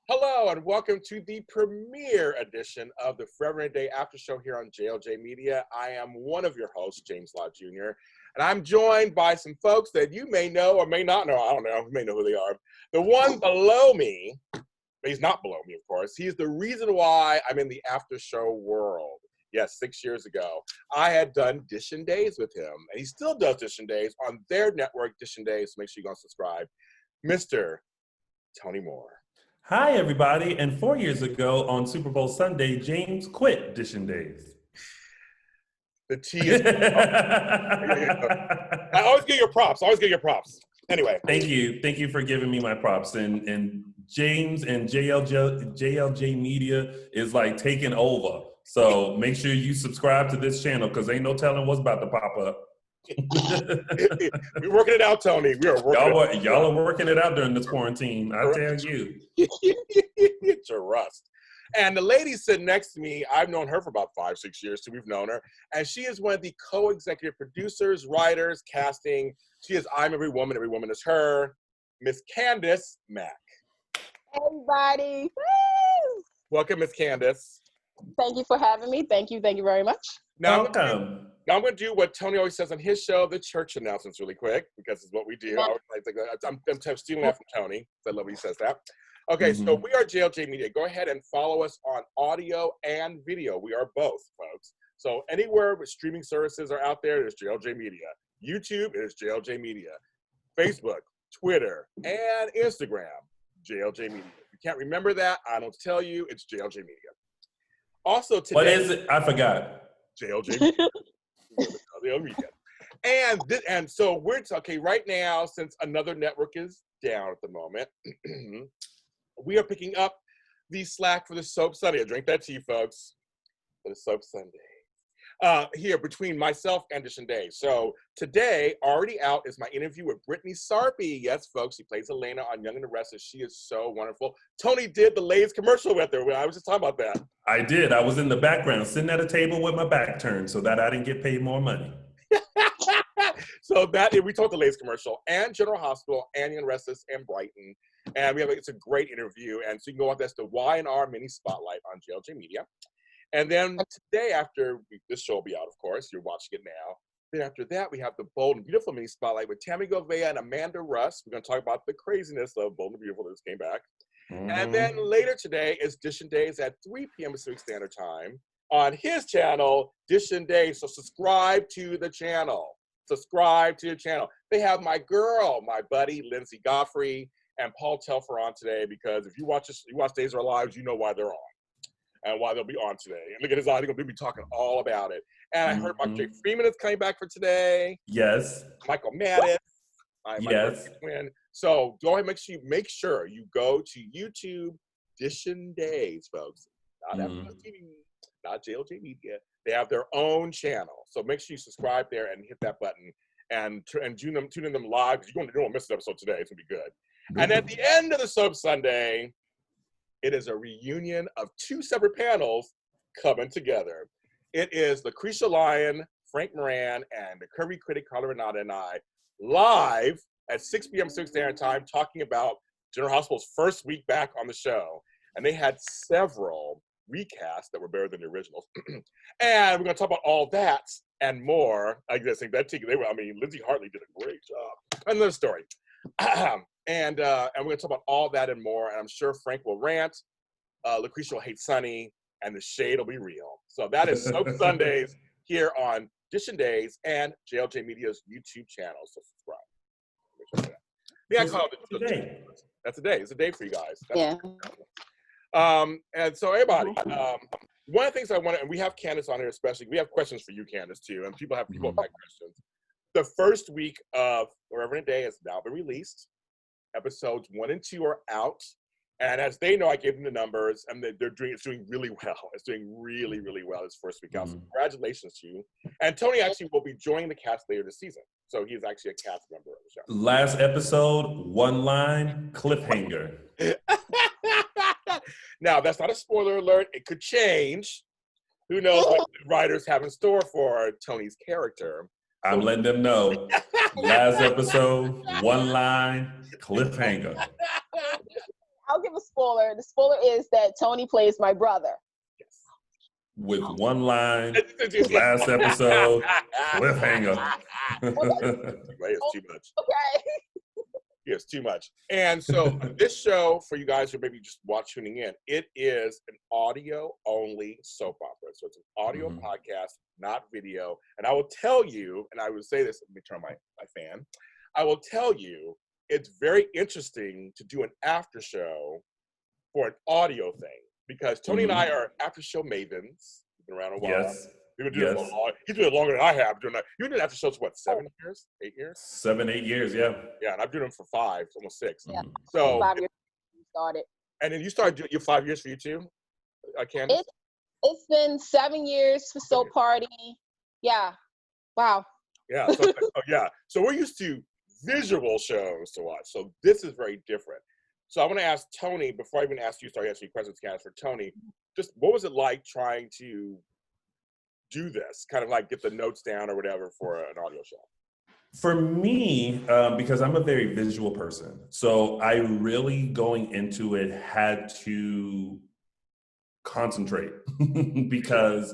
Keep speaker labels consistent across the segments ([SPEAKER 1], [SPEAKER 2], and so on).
[SPEAKER 1] Hello and welcome to the premiere edition of the Forever and a Day Aftershow here on JLJ Media. I am one of your hosts, James Lott Jr., and I'm joined by some folks that you may know or may not know. I don't know. You may know who they are. The one below me, but he's not below me, of course. He's the reason why I'm in the Aftershow world. Yes, 6 years ago, I had done Dish and Days with him, and he still does Dish and Days on their network, Dish and Days, so make sure you go and subscribe. Mr. Tony Moore.
[SPEAKER 2] Hi, everybody. And 4 years ago on Super Bowl Sunday, James quit Dish and Days.
[SPEAKER 1] The T is... I always get your props. Anyway.
[SPEAKER 2] Thank you. Thank you for giving me my props. And James and JLJ Media is like taking over. So make sure you subscribe to this channel because ain't no telling what's about to pop up.
[SPEAKER 1] We're working it out, Tony. We are working
[SPEAKER 2] y'all are working it out during this quarantine. I tell you.
[SPEAKER 1] It's a rust. And the lady sitting next to me, I've known her for about 5-6 years, so we've known her. And she is one of the co-executive producers, writers, casting. She is I'm Every Woman is Her, Miss Candice Mac.
[SPEAKER 3] Everybody. Woo!
[SPEAKER 1] Welcome, Miss Candice.
[SPEAKER 3] Thank you for having me. Thank you very much.
[SPEAKER 1] Now I'm going to do what Tony always says on his show, the church announcements really quick, because it's what we do. I'm stealing that from Tony. I love when he says that. Okay, So we are JLJ Media. Go ahead and follow us on audio and video. We are both, folks. So anywhere with streaming services are out there, there's JLJ Media. YouTube is JLJ Media. Facebook, Twitter, and Instagram, JLJ Media. If you can't remember that, I don't tell you, it's JLJ Media. Also today...
[SPEAKER 2] What is it? I forgot.
[SPEAKER 1] JLJ Media. And so we're okay right now, since another network is down at the moment, we are picking up the slack for the Soap Sunday. I drink that tea, folks, for the Soap Sunday. Here between myself and Dish and Day. So today, already out, is my interview with Brittany Sarpy. Yes, folks, she plays Elena on Young and the Restless. She is so wonderful. Tony did the Lay's commercial with her. I was just talking about that.
[SPEAKER 2] I did. I was in the background, sitting at a table with my back turned so that I didn't get paid more money.
[SPEAKER 1] So we talked the Lay's commercial and General Hospital and Young and Restless and Brighton. And it's a great interview. And so you can go on, that's the Y&R mini spotlight on JLJ Media. And then today, after this show will be out, of course, you're watching it now. Then after that, we have the Bold and Beautiful mini spotlight with Tammy Govea and Amanda Russ. We're going to talk about the craziness of Bold and Beautiful that just came back. And then later today is Dish and Days at 3 p.m. Pacific Standard Time on his channel, Dish and Days. So subscribe to the channel. They have my girl, my buddy, Lindsay Godfrey, and Paul Telfer on today, because if you watch Days of Our Lives, you know why they're on. And why they'll be on today. And look at his eye, he's going to be talking all about it. And I heard Michael J. Freeman is coming back for today.
[SPEAKER 2] Yes.
[SPEAKER 1] Michael Madden.
[SPEAKER 2] Yes.
[SPEAKER 1] Twin. So go ahead and make sure you go to YouTube, Dish and Days, folks. Not FAAD TV, not JLJ Media. They have their own channel. So make sure you subscribe there and hit that button and tune in them live, because you're going to miss an episode today. It's going to be good. And at the end of the Soap Sunday, it is a reunion of 2 separate panels coming together. It is Lucretia Lyon, Frank Moran, and the curvy critic Carla Renata and I live at 6 p.m. Pacific Standard Time talking about General Hospital's first week back on the show. And they had several recasts that were better than the originals. And we're going to talk about all that and more. I guess Lindsay Hartley did a great job. Another story. And we're going to talk about all that and more. And I'm sure Frank will rant, Lucretia will hate Sunny, and the shade will be real. So that is Soap Sundays here on Dish and Days and JLJ Media's YouTube channel. So subscribe. That's a day. It's a day for you guys. And so everybody, one of the things I want to, and we have Candice on here especially, we have questions for you, Candice, too, and people have questions. The first week of Forever and a Day has now been released. Episodes 1 and 2 are out. And as they know, I gave them the numbers, and it's doing really well. It's doing really, really well this first week out. So congratulations to you. And Tony actually will be joining the cast later this season. So he's actually a cast member of the show.
[SPEAKER 2] Last episode, 1 line, cliffhanger.
[SPEAKER 1] Now, that's not a spoiler alert. It could change. Who knows what the writers have in store for Tony's character.
[SPEAKER 2] I'm letting them know. Last episode, 1 line, cliffhanger.
[SPEAKER 3] I'll give a spoiler. The spoiler is that Tony plays my brother.
[SPEAKER 1] Yes.
[SPEAKER 2] With one line, last episode, cliffhanger.
[SPEAKER 1] It's too much.
[SPEAKER 3] Okay.
[SPEAKER 1] Yes, too much. And so this show, for you guys who maybe just tuning in, it is an audio-only soap opera. So it's an audio podcast, not video. And I will tell you, and I would say this, let me turn my fan. I will tell you, it's very interesting to do an after show for an audio thing because Tony and I are after show mavens. We've been around a while.
[SPEAKER 2] Yes.
[SPEAKER 1] We've been doing it long. He's doing it longer than I have. You've been doing after shows, what, 7 years? 8 years?
[SPEAKER 2] 7, 8 years, yeah.
[SPEAKER 1] Yeah, and I've been doing them for 5, almost 6.
[SPEAKER 3] Yeah.
[SPEAKER 1] So
[SPEAKER 3] 5 years started.
[SPEAKER 1] And then you started doing your 5 years for you too, Candice?
[SPEAKER 3] It's been 7 years for Soap Party. Yeah. Wow.
[SPEAKER 1] Yeah. So, So we're used to visual shows to watch. So this is very different. So I'm going to ask Tony, before I even ask you, start asking questions, Candice, for Tony, just what was it like trying to do this, kind of like get the notes down or whatever for an audio show?
[SPEAKER 2] For me, because I'm a very visual person, so I really going into it had to concentrate because,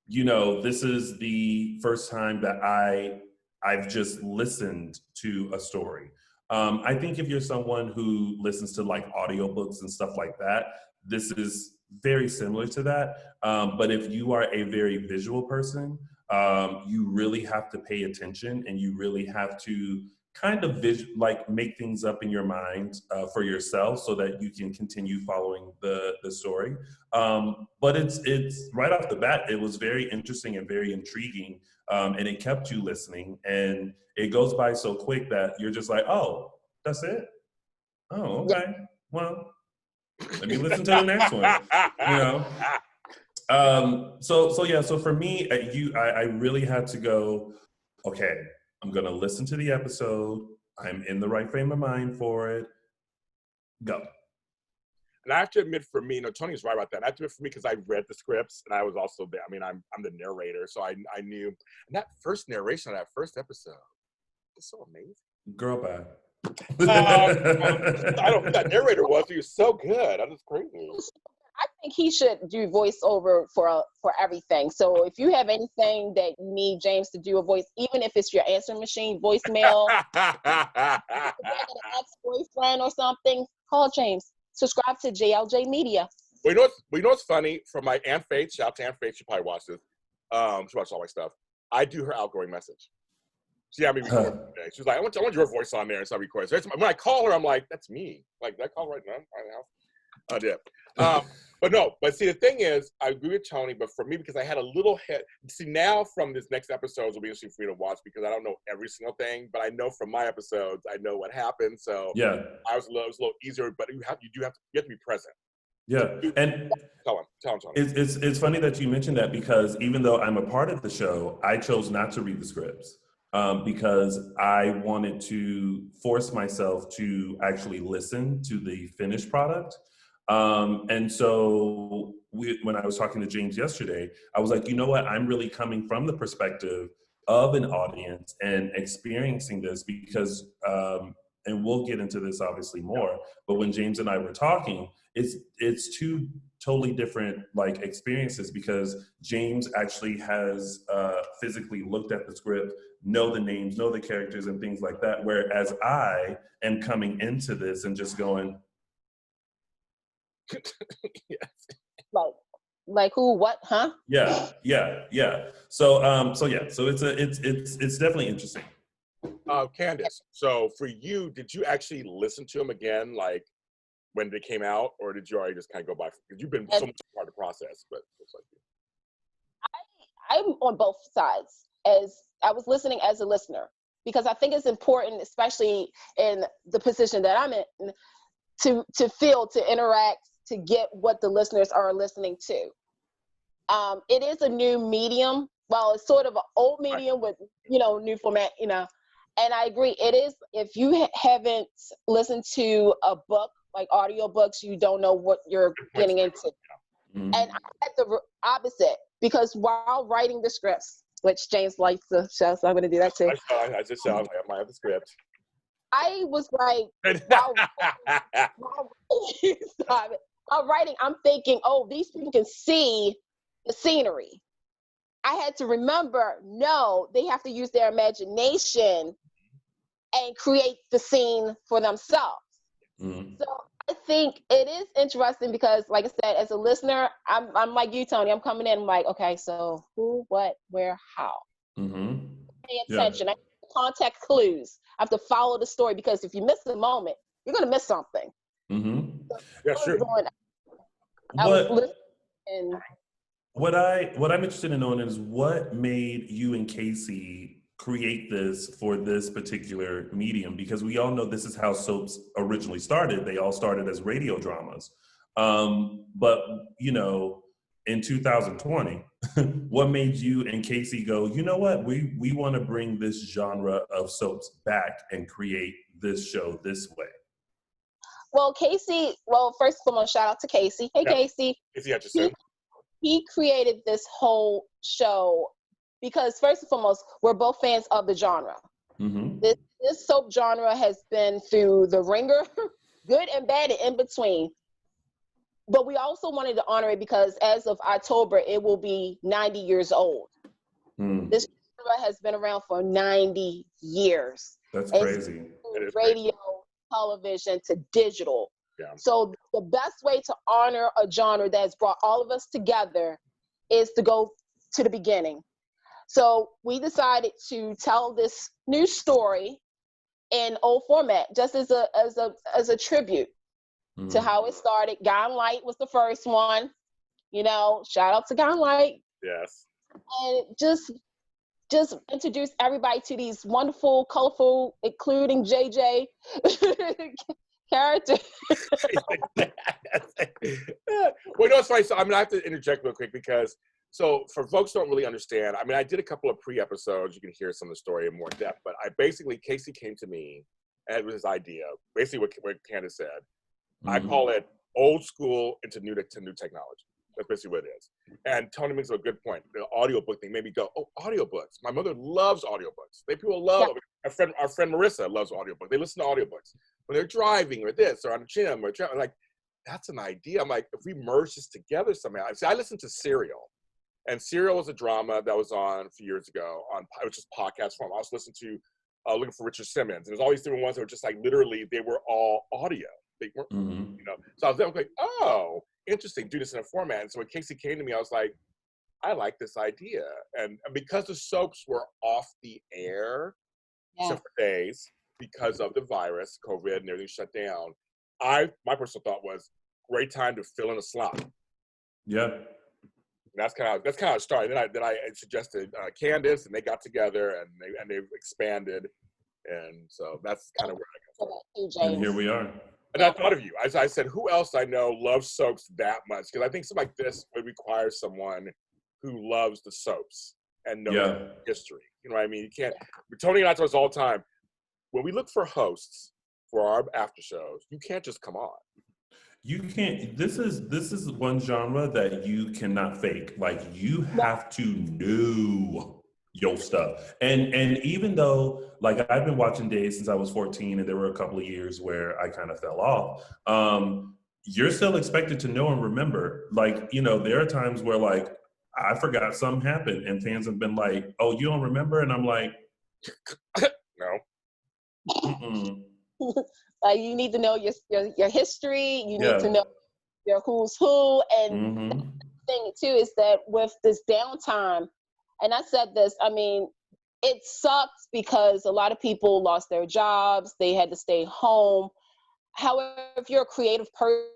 [SPEAKER 2] this is the first time that I've just listened to a story. I think if you're someone who listens to like audiobooks and stuff like that, this is very similar to that. But if you are a very visual person, you really have to pay attention and you really have to kind of make things up in your mind for yourself so that you can continue following the story. But it's right off the bat, it was very interesting and very intriguing. And it kept you listening, and it goes by so quick that you're just like, oh, that's it? Oh, okay. Well, let me listen to the next one, So for me, I really had to go, okay, I'm going to listen to the episode. I'm in the right frame of mind for it. Go.
[SPEAKER 1] And I have to admit, for me, Tony's right about that. I have to admit, for me, because I read the scripts and I was also there. I mean, I'm the narrator, so I knew. And that first narration of that first episode was so amazing.
[SPEAKER 2] Girl, bye.
[SPEAKER 1] I don't know who that narrator was. He was so good. I was crazy.
[SPEAKER 3] I think he should do voiceover for everything. So if you have anything that you need James to do a voice, even if it's your answering machine voicemail, an ex-boyfriend or something, call James. Subscribe to JLJ Media.
[SPEAKER 1] Well, you know what's funny? From my Aunt Faith, shout out to Aunt Faith, she probably watched this. She watched all my stuff. I do her outgoing message. She had me record today. She was like, I want your voice on there, and so I record. So when I call her, I'm like, that's me. Like, did I call right now? I did. But see, the thing is, I agree with Tony, but for me, because I had a little head, see, now from this next episode, will be interesting for me to watch because I don't know every single thing, but I know from my episodes, I know what happened. So
[SPEAKER 2] yeah,
[SPEAKER 1] it was a little easier, but you have to be present.
[SPEAKER 2] Yeah, and
[SPEAKER 1] tell him, Tony.
[SPEAKER 2] It's funny that you mentioned that because even though I'm a part of the show, I chose not to read the scripts because I wanted to force myself to actually listen to the finished product. And so when I was talking to James yesterday, I was like, you know what? I'm really coming from the perspective of an audience and experiencing this because, and we'll get into this obviously more, but when James and I were talking, it's two totally different like experiences because James actually has physically looked at the script, know the names, know the characters and things like that. Whereas I am coming into this and just going,
[SPEAKER 1] yes.
[SPEAKER 3] Like who, what, huh?
[SPEAKER 2] Yeah. So it's definitely interesting.
[SPEAKER 1] Candice, so for you, did you actually listen to them again, like when they came out, or did you already just kind of go by? Because you've been so much part of the process, but it looks like
[SPEAKER 3] I'm on both sides. As I was listening as a listener, because I think it's important, especially in the position that I'm in, to feel, to interact, to get what the listeners are listening to. It is a new medium. Well, it's sort of an old medium with, new format, and I agree. It is, if you haven't listened to a book, like audiobooks, you don't know what you're getting into. Mm-hmm. And I had the opposite, because while writing the scripts, which James likes to show, so I'm going to do that too.
[SPEAKER 1] I just saw, I might have the script.
[SPEAKER 3] I was like, while stop it. While writing, I'm thinking, oh, these people can see the scenery. I had to remember, no, they have to use their imagination and create the scene for themselves. Mm-hmm. So I think it is interesting because, like I said, as a listener, I'm like you, Tony. I'm coming in, I'm like, okay, so who, what, where, how? Mm-hmm. Pay attention. Yeah. I have context clues. I have to follow the story because if you miss the moment, you're going to miss something.
[SPEAKER 2] Mm-hmm.
[SPEAKER 3] So
[SPEAKER 2] yeah, sure. What I'm interested in knowing is what made you and Casey create this for this particular medium, because we all know this is how soaps originally started. They all started as radio dramas. But, you know, in 2020, what made you and Casey go, you know what, we want to bring this genre of soaps back and create this show this way?
[SPEAKER 3] Well, Casey, first of all, shout out to Casey. Hey, yeah. Casey.
[SPEAKER 1] Casey Hutchison.
[SPEAKER 3] He created this whole show because, first and foremost, we're both fans of the genre. Mm-hmm. This soap genre has been through the ringer, good and bad and in between. But we also wanted to honor it because as of October, it will be 90 years old. Mm. This genre has been around for 90 years.
[SPEAKER 2] That's crazy.
[SPEAKER 3] Radio, television to digital. Yeah. So the best way to honor a genre that's brought all of us together is to go to the beginning. So we decided to tell this new story in old format, just as a tribute to how it started. Gone Light was the first one. You know, shout out to Gone Light.
[SPEAKER 1] Yes.
[SPEAKER 3] And just introduce everybody to these wonderful, colorful, including JJ characters.
[SPEAKER 1] Well, you know, it's funny. So I'm gonna have to interject real quick because for folks who don't really understand, I mean, I did a couple of pre-episodes. You can hear some of the story in more depth, but Casey came to me and it was his idea. Basically what Candice said. Mm-hmm. I call it old school into new technology. That's basically what it is. And Tony makes a good point. The audiobook thing made me go, oh, audiobooks. My mother loves audiobooks. People love, yeah. Our friend Marissa loves audiobooks. They listen to audiobooks when they're driving or this or on the gym or traveling. Like, that's an idea. I'm like, if we merge this together somehow. See, I listened to Serial. And Serial was a drama that was on a few years ago it was just podcast form. I was listening to looking for Richard Simmons. And there's all these different ones that were just like, literally, they were all audio. They weren't, you know. So I was like, oh, interesting, do this in a format. And so when Casey came to me, I was like, I like this idea. And because the soaps were off the air except for days because of the virus, COVID, and everything shut down, my personal thought was great time to fill in a slot.
[SPEAKER 2] Yeah.
[SPEAKER 1] And that's kind of how it started. Then I suggested Candice, and they got together and they've expanded. And so that's kind of where I got
[SPEAKER 2] from. And here we are.
[SPEAKER 1] And I thought of you. As I said, who else I know loves soaps that much? Because I think something like this would require someone who loves the soaps and knows history. You know what I mean? You can't. Tony and I talk all the time. When we look for hosts for our after shows, you can't just come on.
[SPEAKER 2] You can't. This is one genre that you cannot fake. Like, you have to know your stuff. And even though, like, I've been watching Days since I was 14, and there were a couple of years where I kind of fell off, you're still expected to know and remember. Like, you know, there are times where, like, I forgot something happened, and fans have been like, oh, you don't remember? And I'm like,
[SPEAKER 1] no.
[SPEAKER 3] Like, you need to know your history. You need to know your who's who. And the thing, too, is that with this downtime, and I said this, I mean, it sucks because a lot of people lost their jobs. They had to stay home. However, if you're a creative person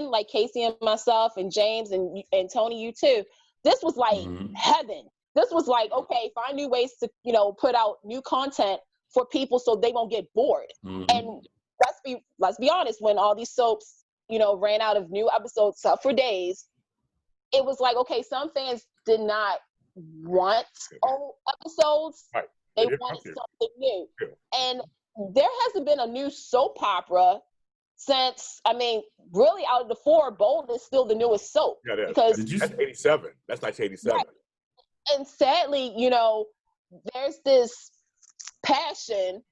[SPEAKER 3] like Casey and myself and James and Tony, you too, this was like heaven. This was like, okay, find new ways to, you know, put out new content for people so they won't get bored. And let's be honest, when all these soaps, you know, ran out of new episodes for days, it was like, okay, some fans did not want old episodes.
[SPEAKER 1] Right.
[SPEAKER 3] They wanted something new. And there hasn't been a new soap opera since, I mean, really out of the four, Bold is still the newest soap.
[SPEAKER 1] Yeah, it is.
[SPEAKER 3] Because
[SPEAKER 1] that's 87. That's 1987.
[SPEAKER 3] Right. And sadly, you know, there's this passion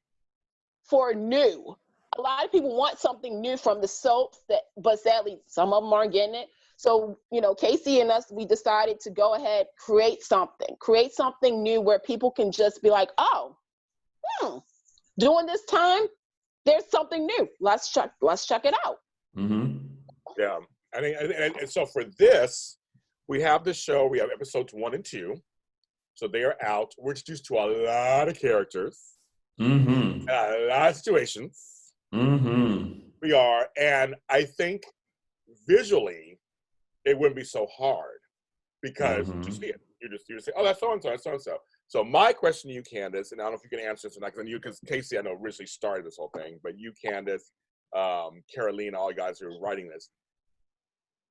[SPEAKER 3] for new. A lot of people want something new from the soaps, but sadly, some of them aren't getting it. So, Casey and us, we decided to go ahead, create something new where people can just be like, oh, during this time, there's something new. Let's check it out.
[SPEAKER 2] Mm-hmm.
[SPEAKER 1] Yeah. And so for this, we have the show, we have episodes 1 and 2. So they are out. We're introduced to a lot of characters,
[SPEAKER 2] Mm-hmm.
[SPEAKER 1] a lot of situations.
[SPEAKER 2] Mm-hmm.
[SPEAKER 1] We are, and I think visually, it wouldn't be so hard because you see it. You just say, oh, that's so and so, that's so and so. So my question to you, Candice, and I don't know if you can answer this or not, because Casey, I know, originally started this whole thing, but you, Candice, Carolina, all you guys who are writing this.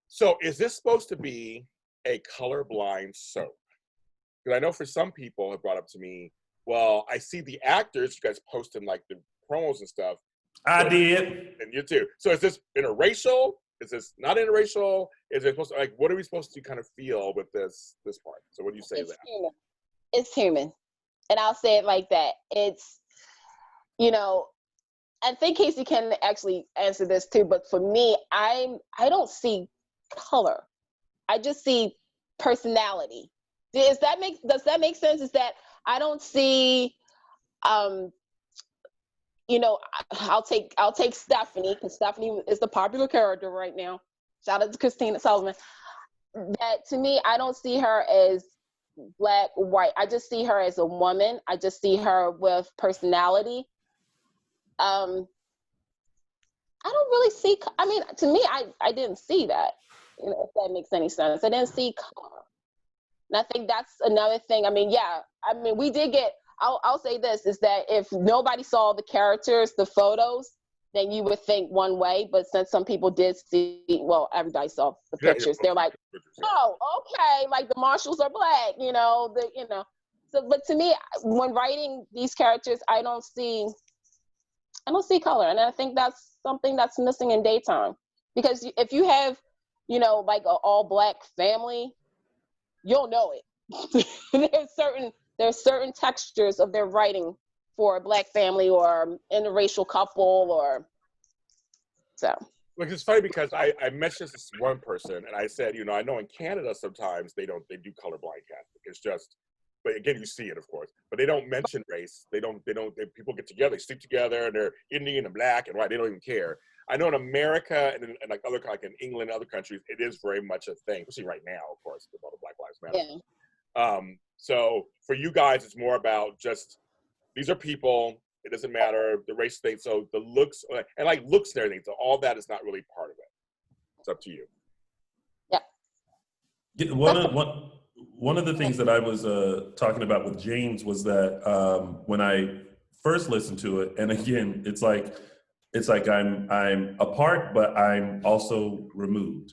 [SPEAKER 1] So is this supposed to be a colorblind soap? Because I know for some people have brought up to me, well, I see the actors, you guys posting like the promos and stuff.
[SPEAKER 2] I
[SPEAKER 1] So,
[SPEAKER 2] did.
[SPEAKER 1] and you too. So is this interracial? Is this not interracial? Is it supposed to, like, what are we supposed to kind of feel with this part? So what do you say to that?
[SPEAKER 3] Human. It's human. And I'll say it like that. It's, I think Casey can actually answer this too, but for me, I don't see color. I just see personality. Does that make sense? Is that I don't see, I'll take Stephanie, because Stephanie is the popular character right now. Shout out to Christina Sullivan. That to me, I don't see her as black, white. I just see her as a woman. I just see her with personality. I don't really see, to me, I didn't see that, if that makes any sense. I didn't see color. And I think that's another thing. We did get, I'll say this, is that if nobody saw the characters, the photos, then you would think one way. But since some people did see, well, everybody saw the pictures. They're like, oh, okay, like the marshals are black, So, but to me, when writing these characters, I don't see color. And I think that's something that's missing in daytime. Because if you have, like an all black family, you'll know it. There's certain textures of their writing for a black family or interracial couple or so.
[SPEAKER 1] Like, it's funny because I mentioned this to one person and I said, I know in Canada sometimes they do colorblind casting. It's just, but again, you see it, of course, but they don't mention race. People get together, they sleep together, and they're Indian and black and white. They don't even care. I know in America and like in England and other countries, it is very much a thing, especially right now, of course, with all the Black Lives Matter.
[SPEAKER 3] Yeah.
[SPEAKER 1] So for you guys, it's more about just, these are people, it doesn't matter the race thing. So the looks, and like looks and everything, so all that is not really part of it. It's up to you.
[SPEAKER 3] Yeah.
[SPEAKER 2] One of the things that I was talking about with James was that when I first listened to it, and again, it's like I'm apart, but I'm also removed.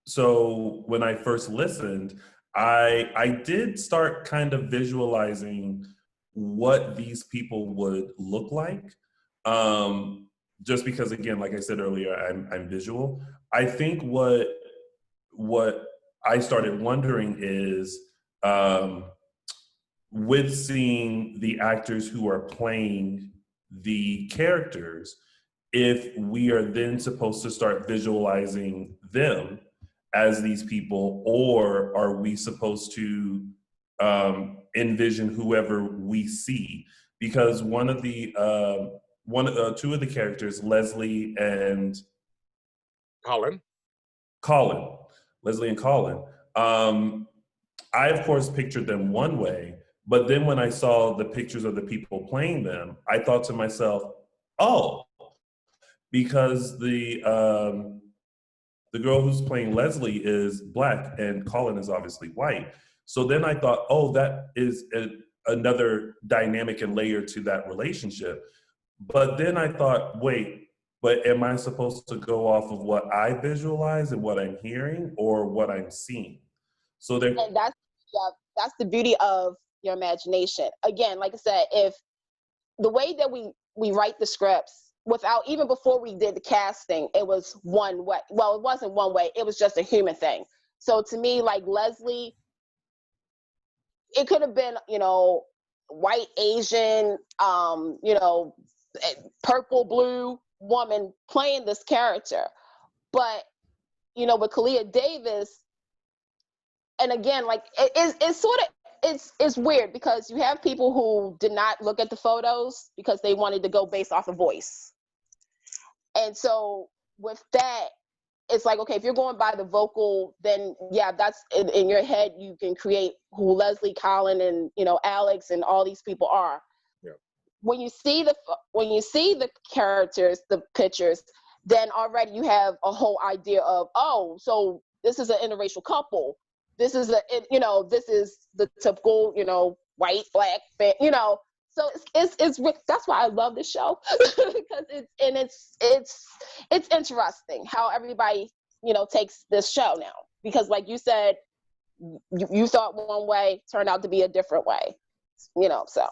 [SPEAKER 2] So when I first listened, I did start kind of visualizing what these people would look like. Just because, again, like I said earlier, I'm visual. I think what I started wondering is, with seeing the actors who are playing the characters, if we are then supposed to start visualizing them as these people, or are we supposed to envision whoever we see? Because two of the characters, Leslie and
[SPEAKER 1] Collin.
[SPEAKER 2] Leslie and Collin. I, of course, pictured them one way, but then when I saw the pictures of the people playing them, I thought to myself, oh, because the girl who's playing Leslie is black and Collin is obviously white. So then I thought, oh, that is another dynamic and layer to that relationship. But then I thought, wait, but am I supposed to go off of what I visualize and what I'm hearing, or what I'm seeing? So there.
[SPEAKER 3] And that's the beauty of your imagination. Again, like I said, if the way that we write the scripts, even before we did the casting, it was one way. Well, it wasn't one way. It was just a human thing. So to me, like Leslie, it could have been, white Asian, you know, purple blue woman playing this character. But, you know, with Kalia Davis, and again, like it's sort of, it's weird because you have people who did not look at the photos because they wanted to go based off of voice. And so with that, it's like, okay, if you're going by the vocal, then yeah, that's in your head, you can create who Leslie, Collin, and, you know, Alex and all these people are.
[SPEAKER 1] Yeah.
[SPEAKER 3] When you see the characters, the pictures, then already you have a whole idea of, oh, so this is an interracial couple. This is this is the typical, you know, white, black, you know. So it's that's why I love this show because it's interesting how everybody, you know, takes this show now, because like you said, you thought one way, turned out to be a different way, you know. So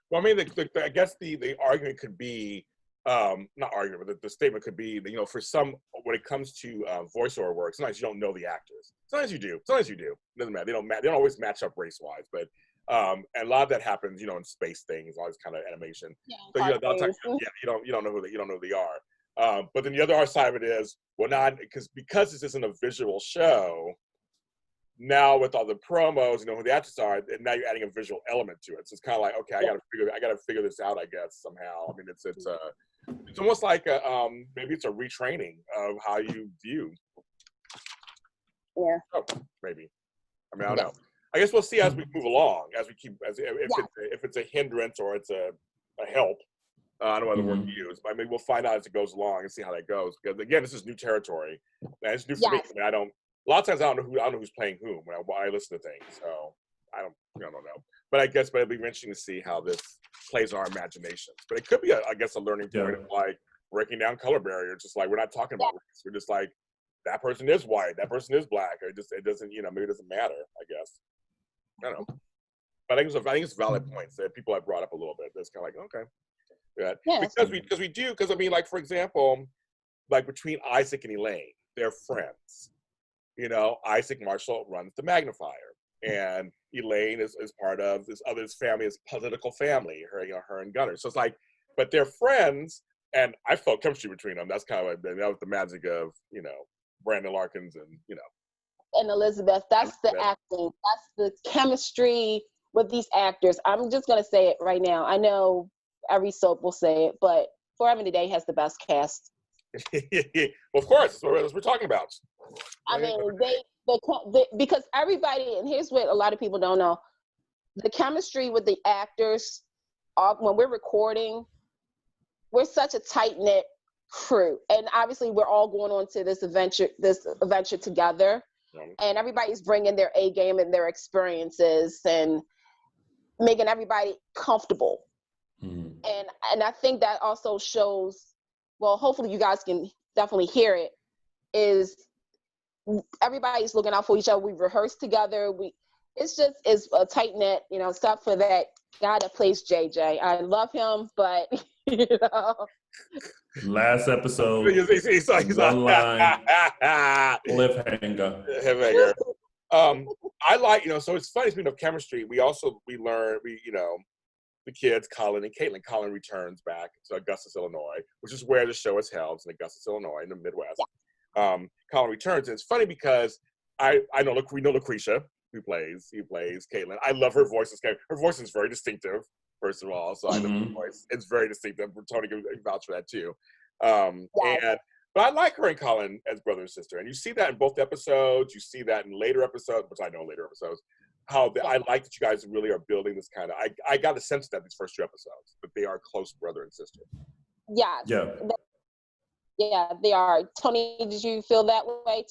[SPEAKER 1] well, I mean, I guess the argument could be not argument, but the statement could be that, you know, for some, when it comes to voiceover work, sometimes you don't know the actors. Sometimes you do. It doesn't matter. They don't always match up race wise, but and a lot of that happens, you know, in space things, all this kind of animation.
[SPEAKER 3] yeah,
[SPEAKER 1] So you know, you don't know who they are. But then the other side of it is, well, not because this isn't a visual show. Now with all the promos, you know who the actors are, and now you're adding a visual element to it. So it's kind of like, okay, I gotta figure this out, I guess, somehow. I mean, it's almost like maybe it's a retraining of how you view.
[SPEAKER 3] Yeah.
[SPEAKER 1] Oh, maybe. I mean, I don't know. I guess we'll see as we move along, as we keep, if it's a hindrance or it's a help. I don't know what the word to use, but I mean, we'll find out as it goes along and see how that goes. Because again, this is new territory, and it's new for me. I mean, a lot of times I don't know who's playing whom when I listen to things. So I don't know. But I guess it'll be interesting to see how this plays on our imaginations. But it could be, I guess, a learning point of like breaking down color barriers. Just like we're not talking about race. We're just like, that person is white, that person is black, or it doesn't, you know, maybe it doesn't matter, I guess. I don't know. But I think it's valid points that people have brought up a little bit. That's kind of like, okay. Because I mean, like, for example, like between Isaac and Elaine, they're friends. You know, Isaac Marshall runs the magnifier, and Elaine is part of this other's family, his political family, her and Gunnar. So it's like, but they're friends, and I felt chemistry between them. That's kind of like, that was the magic of, you know, Brandon Larkins and, you know.
[SPEAKER 3] And Elizabeth, that's the acting. That's the chemistry with these actors. I'm just going to say it right now. I know every soap will say it, but Forever and a Day has the best cast.
[SPEAKER 1] Well, of course, that's what we're talking about.
[SPEAKER 3] I mean, because everybody, and here's what a lot of people don't know, the chemistry with the actors, when we're recording, we're such a tight-knit crew. And obviously, we're all going on to this adventure together. And everybody's bringing their A game and their experiences and making everybody comfortable. And I think that also shows, well, hopefully you guys can definitely hear it, is everybody's looking out for each other. We rehearse together. It's a tight knit, you know, except for that guy that plays JJ. I love him, but you know.
[SPEAKER 2] Last episode,
[SPEAKER 1] he's
[SPEAKER 2] one line, cliffhanger.
[SPEAKER 1] I like, you know, so it's funny, speaking of chemistry, we learn, you know, the kids, Collin and Caitlin. Collin returns back to Augustus, Illinois, which is where the show is held, in Augustus, Illinois, in the Midwest. Collin returns, and it's funny because we know Lucretia, who plays Caitlin. I love her voice. Her voice is very distinctive, first of all, so I love her voice. It's very distinctive. Tony can vouch for that too. But I like her and Collin as brother and sister, and you see that in both episodes. You see that in later episodes, which I know later episodes. I like that you guys really are building this kind of. I got a sense that these first 2 episodes that they are close brother and sister.
[SPEAKER 3] Yeah. Yeah, they are. Tony, did you feel that way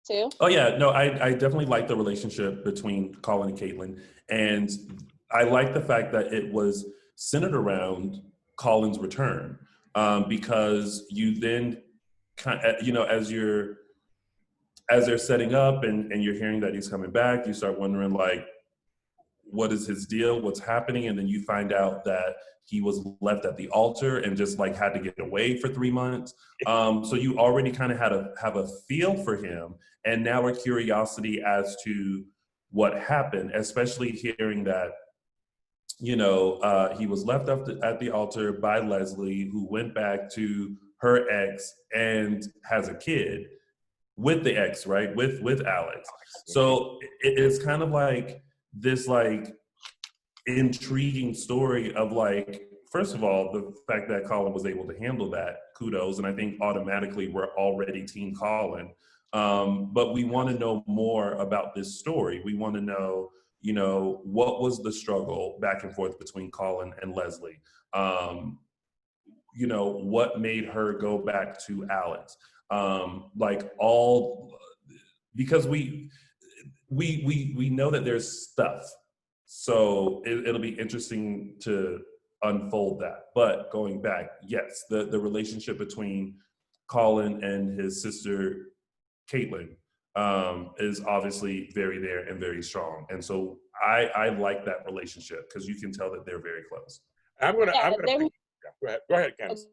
[SPEAKER 3] too?
[SPEAKER 2] Oh yeah, no, I definitely like the relationship between Collin and Caitlin, and I like the fact that it was centered around Collin's return, because you then kind of, you know, as they're setting up and you're hearing that he's coming back, you start wondering, like, what is his deal? What's happening? And then you find out that he was left at the altar and just like had to get away for 3 months. So you already kind of have a feel for him, and now a curiosity as to what happened, especially hearing that he was left up at the altar by Leslie, who went back to her ex and has a kid with the ex, right? With Alex. So it's kind of like this like intriguing story of like, first of all, the fact that Collin was able to handle that, kudos. And I think automatically we're already Team Collin. But we want to know more about this story. We want to know, what was the struggle back and forth between Collin and Leslie? What made her go back to Alex? Because we know that there's stuff. So it'll be interesting to unfold that. But going back, yes, the relationship between Collin and his sister, Caitlin, is obviously very there and very strong. And so I like that relationship because you can tell that they're very close.
[SPEAKER 1] Go ahead, Candice.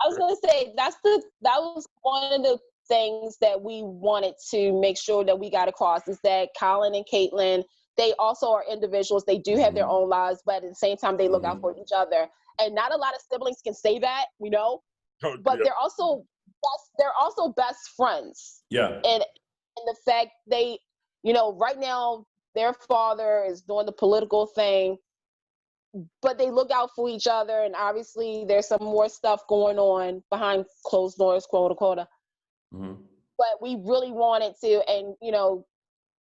[SPEAKER 3] I was gonna say that was one of the things that we wanted to make sure that we got across is that Collin and Caitlin, they also are individuals. They do have their own lives, but at the same time, they look out for each other. And not a lot of siblings can say that, but they're also best friends.
[SPEAKER 2] Yeah.
[SPEAKER 3] And the fact they, right now their father is doing the political thing, but they look out for each other. And obviously there's some more stuff going on behind closed doors, quote unquote. But we really wanted to, and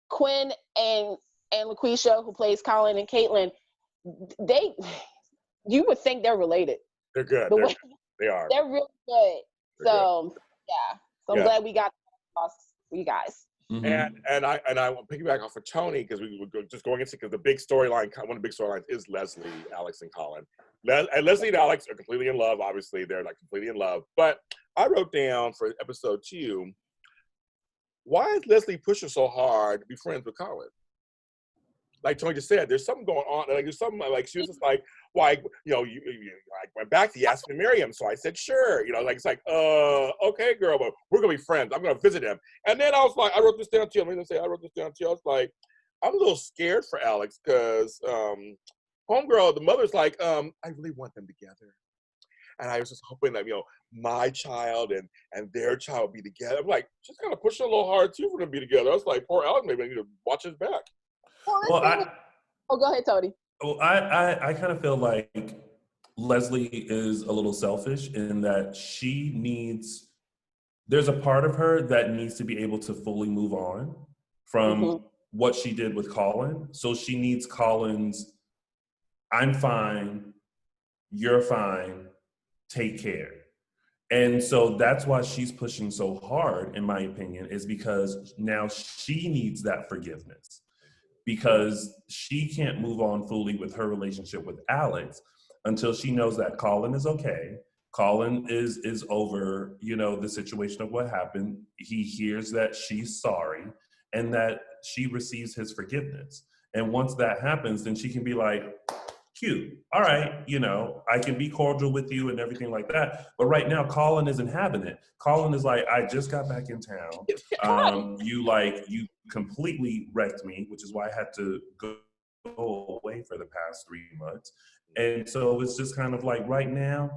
[SPEAKER 3] Quinn and LaQuisha, who plays Collin and Caitlin, you would think they're related.
[SPEAKER 1] They're good. They are.
[SPEAKER 3] They're really good. So I'm glad we got across for you guys.
[SPEAKER 1] And I want to piggyback off of Tony because we were just going into because the big storyline, one of the big storylines is Leslie, Alex, and Collin. And Leslie and Alex are completely in love. Obviously, they're like completely in love. But I wrote down for episode 2, why is Leslie pushing so hard to be friends with Collin? Like Tony just said, there's something going on. Like there's something like she was just like, why? I went back to ask me to marry him, so I said sure. It's like, okay, girl, but we're gonna be friends. I'm gonna visit him. And then I was like, I wrote this down too. I wrote this down too. I was like, I'm a little scared for Alex because homegirl, the mother's like, I really want them together. And I was just hoping that, my child and their child would be together. I'm like, she's kind of pushing a little hard too for them to be together. I was like, poor Alex, maybe I need to watch his back.
[SPEAKER 3] Go ahead, Tony.
[SPEAKER 2] Well, I kind of feel like Leslie is a little selfish in that there's a part of her that needs to be able to fully move on from what she did with Collin. So she needs Collin's, I'm fine, you're fine, take care. And so that's why she's pushing so hard, in my opinion, is because now she needs that forgiveness. Because she can't move on fully with her relationship with Alex until she knows that Collin is okay. Collin is over, the situation of what happened. He hears that she's sorry and that she receives his forgiveness. And once that happens, then she can be like, cute. All right, I can be cordial with you and everything like that. But right now, Collin isn't having it. Collin is like, I just got back in town. You completely wrecked me, which is why I had to go away for the past 3 months. And so it's just kind of like, right now,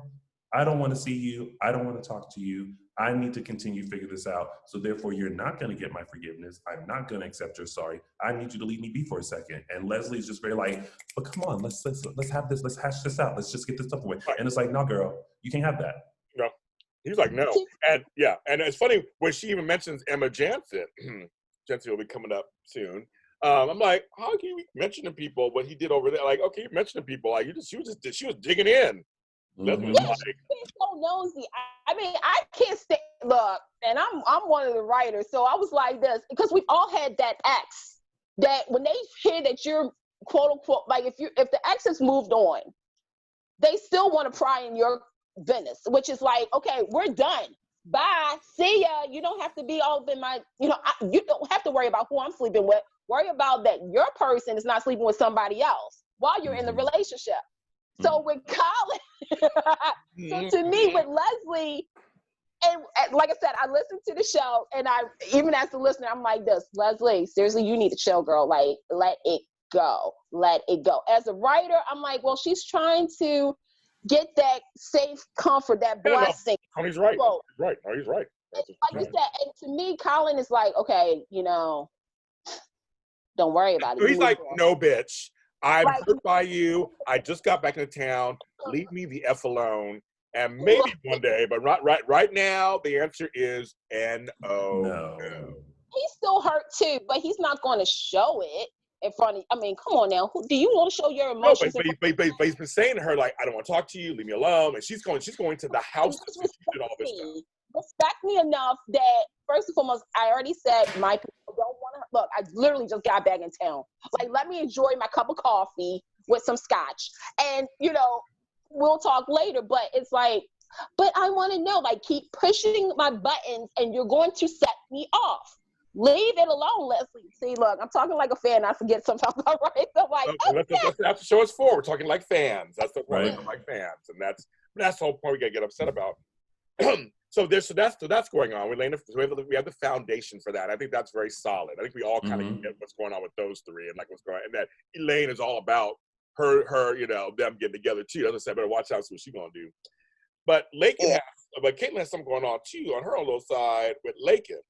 [SPEAKER 2] I don't want to see you. I don't want to talk to you. I need to continue to figure this out. So therefore, you're not going to get my forgiveness. I'm not going to accept your sorry. I need you to leave me be for a second. And Leslie's just very like, but come on, let's have this. Let's hash this out. Let's just get this stuff away. And it's like, no, girl, you can't have that.
[SPEAKER 1] No. He's like, no. And it's funny when she even mentions Emma Jansen. Jansen will be coming up soon. I'm like, how can you mention to people what he did over there? Like, okay, you mentioned to people. Like, she was digging in.
[SPEAKER 3] She's so nosy. I mean, I can't look, and I'm one of the writers, so I was like this because we've all had that ex that when they hear that you're quote unquote like if the ex has moved on, they still want to pry in your business, which is like, okay, we're done. Bye. See ya. You don't have to be all in my, you don't have to worry about who I'm sleeping with. Worry about that your person is not sleeping with somebody else while you're in the relationship. So with Collin, so to me, with Leslie, and like I said, I listened to the show, and I, even as a listener, I'm like this, Leslie, seriously, you need to chill, girl. Like, let it go. Let it go. As a writer, I'm like, well, she's trying to get that safe comfort, that blessing.
[SPEAKER 1] No, he's right.
[SPEAKER 3] Quote.
[SPEAKER 1] He's right. No, he's right.
[SPEAKER 3] Like you said, and to me, Collin is like, okay, don't worry about it.
[SPEAKER 1] He's like, no, bitch. I'm
[SPEAKER 3] Right.
[SPEAKER 1] hurt by you. I just got back into town. Leave me the F alone. And maybe one day, but right now, the answer is N-O.
[SPEAKER 2] No.
[SPEAKER 3] He's still hurt too, but he's not going to show it in front of. I mean, come on now. Do you want to show your emotions?
[SPEAKER 1] No, but he's been saying to her like, I don't want to talk to you. Leave me alone. And she's going to the house. She did all this stuff.
[SPEAKER 3] Respect me enough that first and foremost, I already said my people don't want to look. I literally just got back in town. Like, let me enjoy my cup of coffee with some scotch, and we'll talk later. But it's like, but I want to know. Like, keep pushing my buttons, and you're going to set me off. Leave it alone, Leslie. See, look, I'm talking like a fan. I forget sometimes. All right, so like,
[SPEAKER 1] that's what the show is for. We're talking like fans. That's the point.
[SPEAKER 2] Right.
[SPEAKER 1] Like fans, and that's the whole point we gotta get upset about. So that's going on. We have the foundation for that. I think that's very solid. I think we all kind of get what's going on with those three and like what's going on. And that Elaine is all about her, them getting together too. As I said, better watch out, see what she's gonna do. But Caitlin has something going on too on her own little side with Lakin.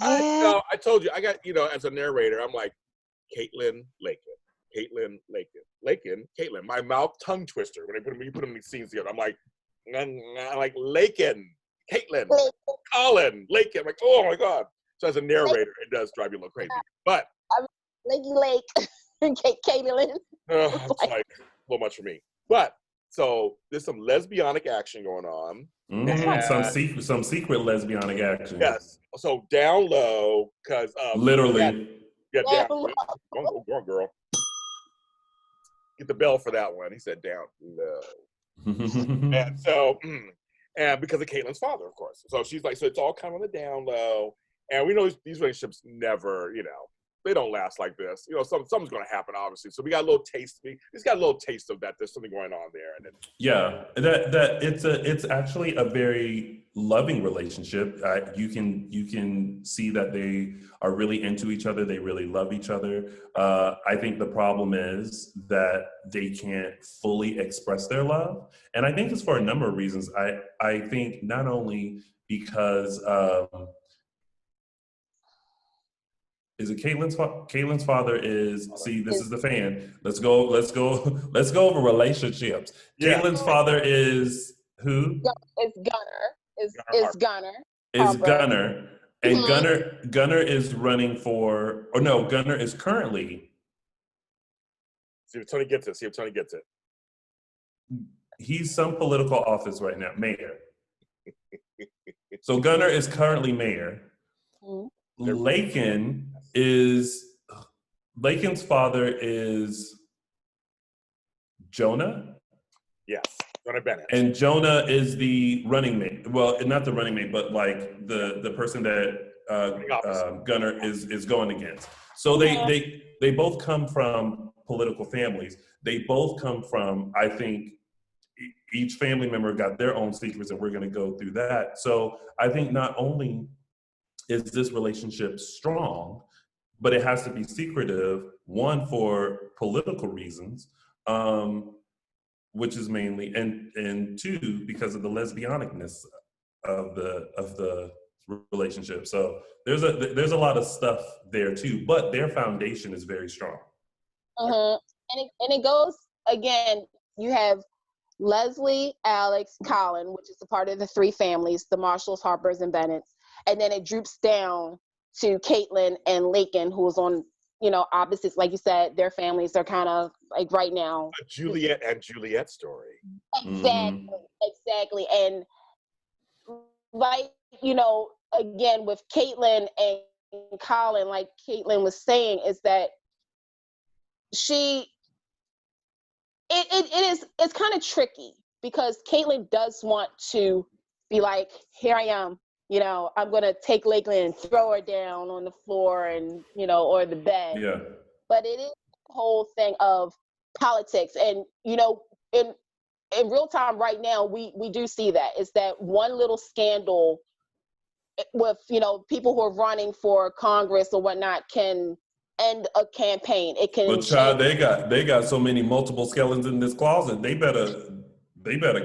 [SPEAKER 3] yeah.
[SPEAKER 1] I told you, I got, as a narrator, I'm like, Caitlin, Lakin, Caitlin. My mouth tongue twister when you put them in these scenes together. I'm like Lakin, Caitlin, Collin, Lakin. I'm like, oh my God. So as a narrator, it does drive you a little crazy. But
[SPEAKER 3] Lake and Caitlin.
[SPEAKER 1] It's like a little much for me. But so there's some lesbianic action going on.
[SPEAKER 2] Some secret lesbianic action.
[SPEAKER 1] Yes. So down low, because
[SPEAKER 2] literally.
[SPEAKER 1] Yeah, down low. Go on, girl. Get the bell for that one. He said down low. And so, and because of Caitlin's father, of course. So she's like, so it's all kind of on the down low. And we know these relationships never, they don't last like this. Something's going to happen, obviously. So we got a little taste. He's got a little taste of that. There's something going on there. And
[SPEAKER 2] that it's actually a very loving relationship. You can see that they are really into each other. They really love each other. I think the problem is that they can't fully express their love, and I think it's for a number of reasons. I think not only because. Is it Caitlin's father is, see, this is the fan. Let's go over relationships. Yeah. Caitlin's father is who?
[SPEAKER 3] It's Gunner.
[SPEAKER 2] Gunner. And Gunner is running for, or no, Gunner is currently.
[SPEAKER 1] See if Tony gets it.
[SPEAKER 2] He's some political office right now, mayor. So Gunner is currently mayor. Lakin's father is Jonah?
[SPEAKER 1] Yes, Jonah Bennett.
[SPEAKER 2] And Jonah is the running mate. Well, not the running mate, but like the person that Gunner is going against. So they both come from political families. They both come from, I think, each family member got their own secrets, and we're going to go through that. So I think not only is this relationship strong, but it has to be secretive, one, for political reasons, which is mainly, and two, because of the lesbianicness of the relationship. So there's a lot of stuff there too, but their foundation is very strong.
[SPEAKER 3] And it goes, again, you have Leslie, Alex, Collin, which is a part of the three families, the Marshalls, Harpers, and Bennetts. And then it droops down to Caitlin and Lakin, who's on, opposites. Like you said, their families are kind of like right now.
[SPEAKER 1] A Juliet and Juliet story.
[SPEAKER 3] Exactly. And like, again, with Caitlin and Collin, like Caitlin was saying, is that it's kind of tricky because Caitlin does want to be like, here I am. I'm going to take Lakin and throw her down on the floor and, or the bed.
[SPEAKER 2] Yeah.
[SPEAKER 3] But it is the whole thing of politics. And, in real time right now, we do see that. It's that one little scandal with, people who are running for Congress or whatnot can end a campaign. It can.
[SPEAKER 2] But child, they got so many multiple skeletons in this closet. They better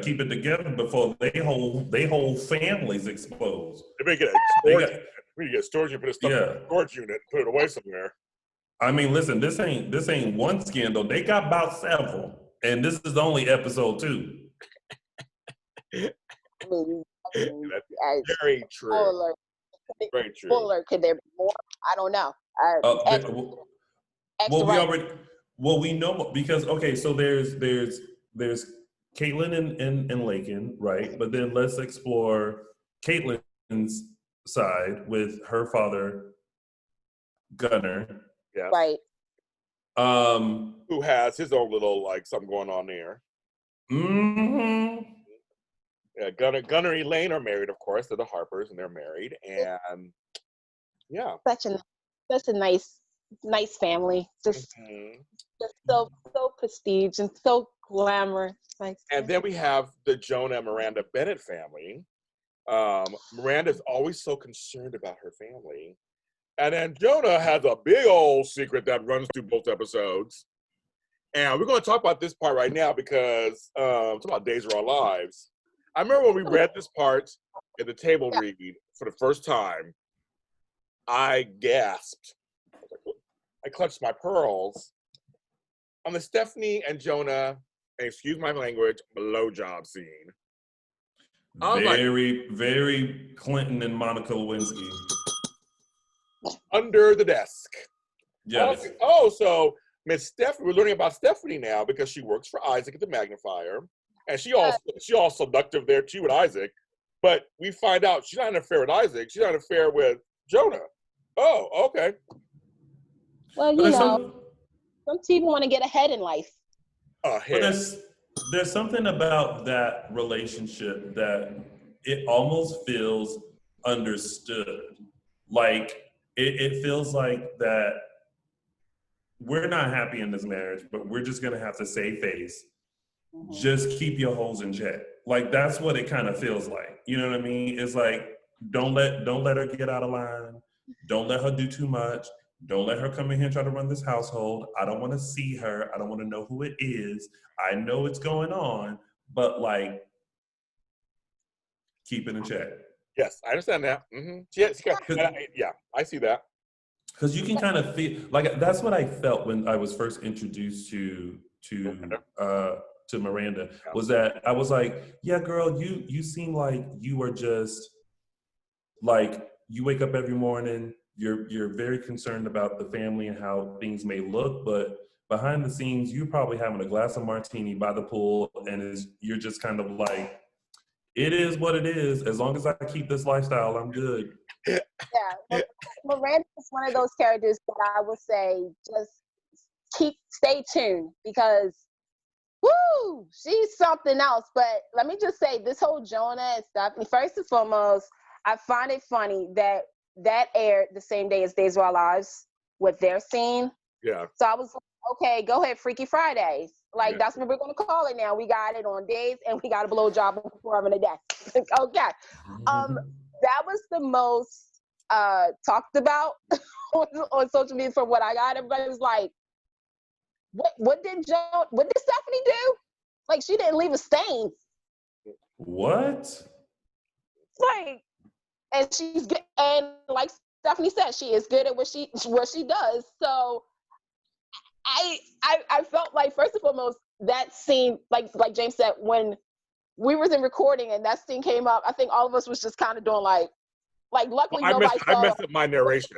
[SPEAKER 2] keep it together before they whole families exposed.
[SPEAKER 1] They may get a storage unit. We get a storage unit, put a stuff in a storage unit, and put it away somewhere.
[SPEAKER 2] I mean, listen, this ain't one scandal. They got about several, and this is only episode 2.
[SPEAKER 1] That's very true. Very true.
[SPEAKER 3] Fuller, could there be more? I don't know.
[SPEAKER 2] We know because so there's Caitlin and Laken, right? But then let's explore Caitlin's side with her father, Gunner.
[SPEAKER 1] Yes.
[SPEAKER 3] Right.
[SPEAKER 1] Who has his own little something going on there.
[SPEAKER 2] Mm-hmm.
[SPEAKER 1] Yeah, Gunner and Elaine are married, of course. They're the Harpers, and they're married. And yeah,
[SPEAKER 3] such a nice family. Just so prestige and so glamorous.
[SPEAKER 1] And then we have the Jonah and Miranda Bennett family. Miranda's always so concerned about her family. And then Jonah has a big old secret that runs through both episodes. And we're going to talk about this part right now because it's about Days of Our Lives. I remember when we read this part in the table read for the first time, I gasped. I clutched my pearls. On the Stephanie and Jonah, and excuse my language, blowjob scene.
[SPEAKER 2] Very Clinton and Monica Lewinsky.
[SPEAKER 1] Under the desk.
[SPEAKER 2] Yes.
[SPEAKER 1] So Miss Stephanie, we're learning about Stephanie now because she works for Isaac at the Magnifier. And she also seductive there too with Isaac. But we find out she's not in an affair with Isaac. She's not in an affair with Jonah. Oh, okay.
[SPEAKER 3] Well, some people want to get ahead in life.
[SPEAKER 2] But there's something about that relationship that it almost feels understood. Like it feels like that we're not happy in this marriage, but we're just gonna have to save face. Mm-hmm. Just keep your hoes in check. Like that's what it kind of feels like. You know what I mean? It's like don't let her get out of line. Don't let her do too much. Don't let her come in here and try to run this household. I don't want to see her. I don't want to know who it is. I know what's going on, but keep it in check.
[SPEAKER 1] Yes, I understand that. Mm-hmm. Yeah, I see that.
[SPEAKER 2] Because you can kind of feel that's what I felt when I was first introduced to Miranda. Was that I was like, yeah, girl, you seem like you are just you wake up every morning. You're very concerned about the family and how things may look, but behind the scenes, you're probably having a glass of martini by the pool, and you're just kind of like, it is what it is. As long as I keep this lifestyle, I'm good.
[SPEAKER 3] Yeah, Miranda is one of those characters that I would say just stay tuned because, woo, she's something else. But let me just say, this whole Jonah and Stephanie, first and foremost, I find it funny that aired the same day as Days of Our Lives with their scene.
[SPEAKER 1] Yeah. So
[SPEAKER 3] I was like, okay, go ahead, Freaky Fridays. That's what we're going to call it now. We got it on days and we got a blowjob before having a day. Okay. That was the most talked about on social media from what I got. Everybody was like, what did Stephanie do? She didn't leave a stain.
[SPEAKER 2] What?
[SPEAKER 3] And she's good, and like Stephanie said, she is good at what she does. So I felt like, first and foremost, that scene, like James said, when we was in recording and that scene came up, I think all of us was just kind of doing luckily nobody saw.
[SPEAKER 1] I messed up my narration.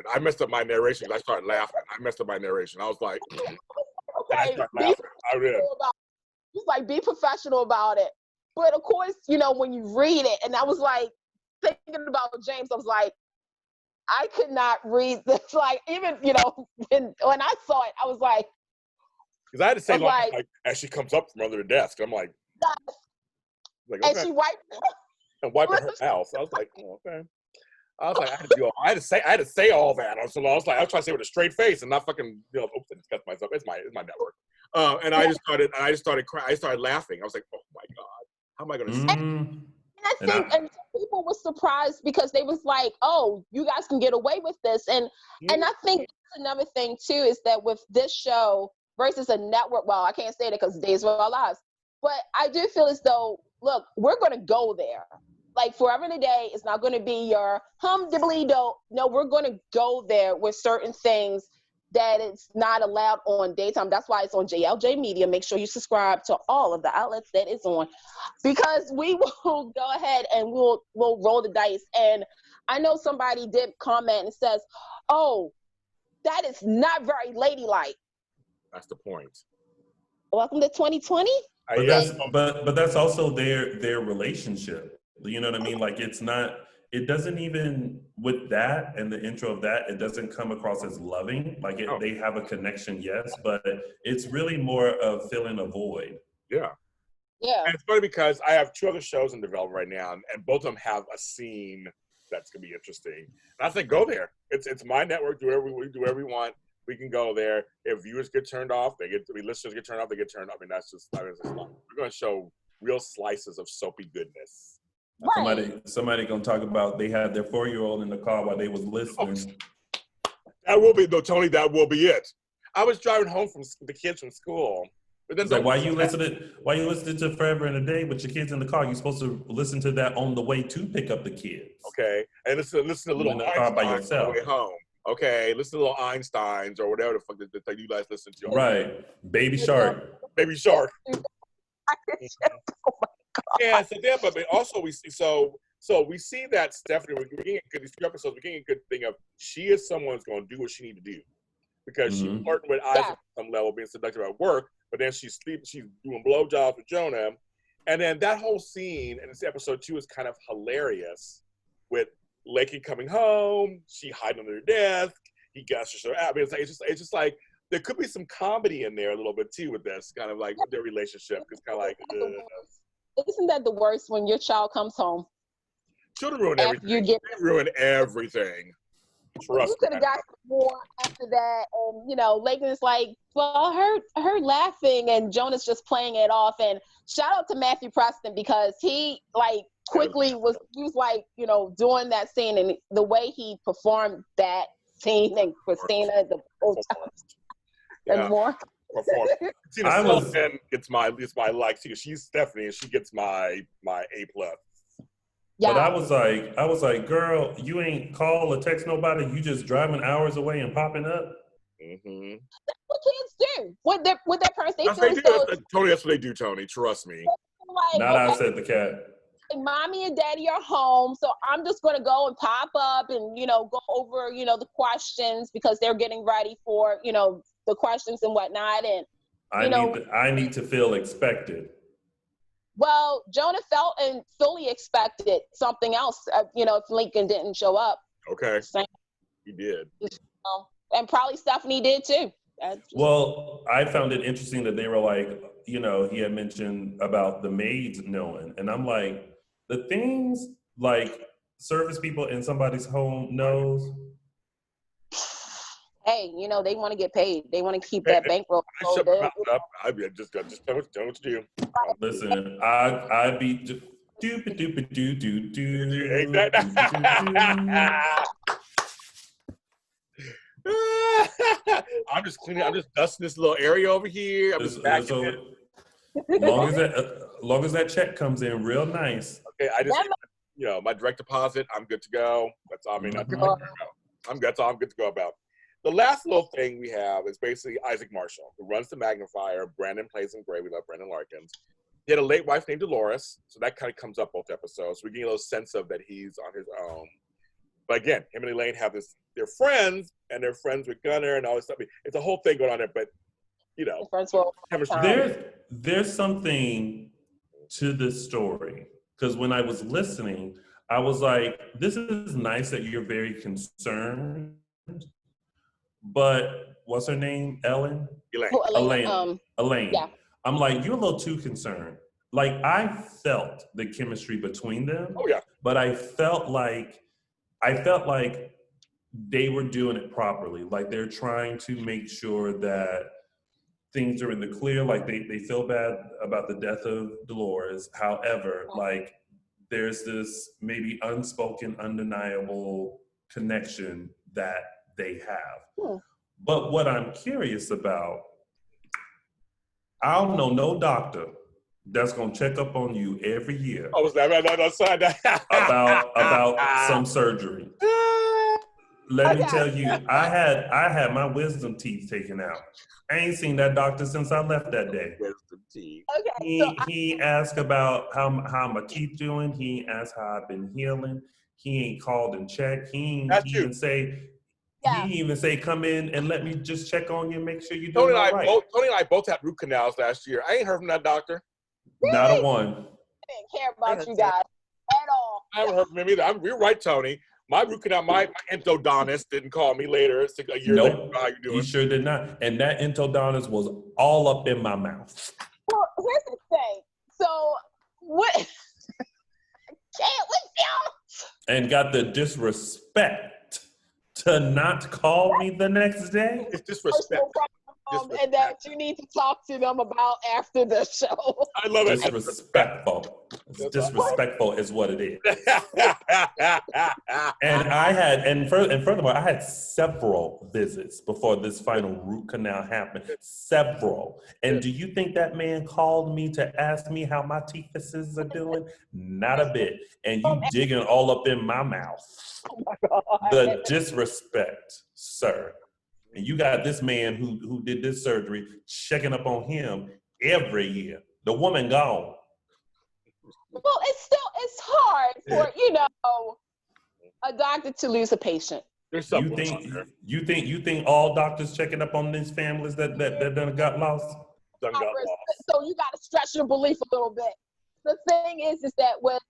[SPEAKER 1] I started laughing. I messed up my narration. I was like,
[SPEAKER 3] okay,
[SPEAKER 1] I started laughing. I did.
[SPEAKER 3] Just be professional about it. But of course, when you read it, and I was thinking about James, I was like, I could not read this. Even, when I saw it, I was like,
[SPEAKER 1] because I had to say, as she comes up from under the desk, I'm like, okay.
[SPEAKER 3] And she
[SPEAKER 1] wiping her mouth. I was like, oh, okay. I was like, I had to say all that. So I was trying to say it with a straight face and not fucking, oops, I discussed myself. It's my network. And I just started crying. I started laughing. I was like, oh my God, how am I going to say?
[SPEAKER 3] I think and people were surprised because they was like, "Oh, you guys can get away with this," and I think that's another thing too is that with this show versus a network. Well, I can't say that because Days of Our Lives, but I do feel as though, look, we're going to go there. Like Forever and a Day is not going to be your hum dibbly do. No, we're going to go there with certain things that it's not allowed on daytime. That's why it's on JLJ Media. Make sure you subscribe to all of the outlets that it's on, because we will go ahead and we'll roll the dice. And I know somebody did comment and says, "Oh, that is not very ladylike."
[SPEAKER 1] That's the point.
[SPEAKER 3] Welcome to 2020.
[SPEAKER 2] But that's also their relationship. You know what I mean? Like it doesn't even, with that and the intro of that, it doesn't come across as loving. Like they have a connection, yes, but it's really more of filling a void.
[SPEAKER 1] Yeah.
[SPEAKER 3] Yeah.
[SPEAKER 1] And it's funny because I have 2 other shows in development right now, and both of them have a scene that's gonna be interesting. And I think go there. It's my network. Do whatever we want. We can go there. If viewers get turned off, listeners get turned off, they get turned off. I mean, that's just we're gonna show real slices of soapy goodness.
[SPEAKER 3] Right.
[SPEAKER 2] Somebody gonna talk about they had their 4-year-old in the car while they was listening.
[SPEAKER 1] That will be Tony. That will be it. I was driving home from the kids from school. But then
[SPEAKER 2] like, why you listening to Forever and a Day with your kids in the car? You're supposed to listen to that on the way to pick up the kids.
[SPEAKER 1] Okay, and listen to little
[SPEAKER 2] in the car by yourself
[SPEAKER 1] on the way home. Okay, listen to little Einsteins or whatever the fuck that you guys listen to.
[SPEAKER 2] Right, Baby Shark.
[SPEAKER 1] Baby Shark. Yeah, but also we see we see that Stephanie, we're getting these 2 episodes, we're getting a good thing of she is someone who's going to do what she need to do, because she's flirting with Isaac at some level, being seductive at work, but then she's doing blowjobs with Jonah, and then that whole scene in this episode 2 is kind of hilarious, with Lakey coming home, she hiding under her desk, he gushes her out. I mean, it's just like there could be some comedy in there a little bit too with this kind of like their relationship. It's kind of like.
[SPEAKER 3] Isn't that the worst when your child comes home?
[SPEAKER 1] Children ruin everything. They ruin everything. Trust
[SPEAKER 3] you could have got more after that, and Lakin's like, well, her laughing, and Jonah's just playing it off. And shout out to Matthew Preston, because he quickly was doing that scene, and the way he performed that scene, and Christina and more.
[SPEAKER 1] Sullivan gets my like. She's Stephanie, and she gets my A+.
[SPEAKER 3] Yeah.
[SPEAKER 2] But I was like, girl, you ain't call or text nobody. You just driving hours away and popping up.
[SPEAKER 1] Mm-hmm.
[SPEAKER 3] That's what kids do. With their parents,
[SPEAKER 1] Tony, that's what they do, Tony. Trust me.
[SPEAKER 2] Not I said the cat.
[SPEAKER 3] Mommy and daddy are home, so I'm just going to go and pop up and go over the questions, because they're getting ready for the questions and whatnot. And
[SPEAKER 2] I need to feel expected.
[SPEAKER 3] Well, Jonah felt and fully expected something else, if Lincoln didn't show up.
[SPEAKER 1] Okay. He did.
[SPEAKER 3] And probably Stephanie did too.
[SPEAKER 2] Well, I found it interesting that they were like, he had mentioned about the maids knowing. And I'm like, the things like service people in somebody's home knows.
[SPEAKER 3] Hey, they want to get paid. They want to keep that bankroll.
[SPEAKER 1] I just tell what to do.
[SPEAKER 2] Listen, I be
[SPEAKER 1] I'm just cleaning. I'm just dusting this little area over here. I'm just backing it.
[SPEAKER 2] Long as that check comes in real nice.
[SPEAKER 1] Okay, I just my direct deposit. I'm good to go. That's all. I mean, that's all I'm good to go about. The last little thing we have is basically Isaac Marshall, who runs the magnifier. Brandon plays him great. We love Brandon Larkins. He had a late wife named Dolores, so that kind of comes up both episodes. We're getting a little sense of that he's on his own. But again, him and Elaine have this. They're friends, and they're friends with Gunnar and all this stuff. It's a whole thing going on there, but
[SPEAKER 2] there's something to this story, because when I was listening, I was like, this is nice that you're very concerned. But what's her name? Elaine.
[SPEAKER 3] Yeah.
[SPEAKER 2] I'm like, you're a little too concerned. Like, I felt the chemistry between them.
[SPEAKER 1] Oh yeah.
[SPEAKER 2] But I felt like they were doing it properly. Like, they're trying to make sure that things are in the clear. Like, they feel bad about the death of Dolores. However, like, there's this maybe unspoken, undeniable connection that they have. But what I'm curious about, I don't know no doctor that's gonna check up on you every year
[SPEAKER 1] was that
[SPEAKER 2] about some surgery. Let me tell you, I had my wisdom teeth taken out. I ain't seen that doctor since I left that day.
[SPEAKER 1] Wisdom teeth.
[SPEAKER 3] Okay,
[SPEAKER 2] He asked about how my teeth doing. He asked how I've been healing. He ain't called and checked. He even say, come in and let me just check on you, make sure you're doing all right.
[SPEAKER 1] Tony and I both had root canals last year. I ain't heard from that doctor.
[SPEAKER 3] Really?
[SPEAKER 2] Not a one.
[SPEAKER 3] I didn't care about you guys at all.
[SPEAKER 1] I haven't heard from him either. You're right, Tony. My root canal, my endodontist didn't call me later. It's like a year later. How you doing?
[SPEAKER 2] He sure did not. And that endodontist was all up in my mouth.
[SPEAKER 3] Well, here's the thing. So what? I can't with y'all.
[SPEAKER 2] And got the disrespect to not call me the next day.
[SPEAKER 1] It's disrespect.
[SPEAKER 3] And that you need to talk to them about after the show.
[SPEAKER 1] I love it.
[SPEAKER 2] Disrespectful. It's disrespectful is what it is. And furthermore, I had several visits before this final root canal happened. Several. And do you think that man called me to ask me how my teethuses are doing? Not a bit. And you digging all up in my mouth.
[SPEAKER 3] Oh my God.
[SPEAKER 2] The disrespect, sir. And you got this man who did this surgery checking up on him every year. The woman gone.
[SPEAKER 3] Well, it's hard for, a doctor to lose a patient.
[SPEAKER 2] You think all doctors checking up on these families that done got lost?
[SPEAKER 1] Done got lost.
[SPEAKER 3] So you got to stretch your belief a little bit. The thing is that with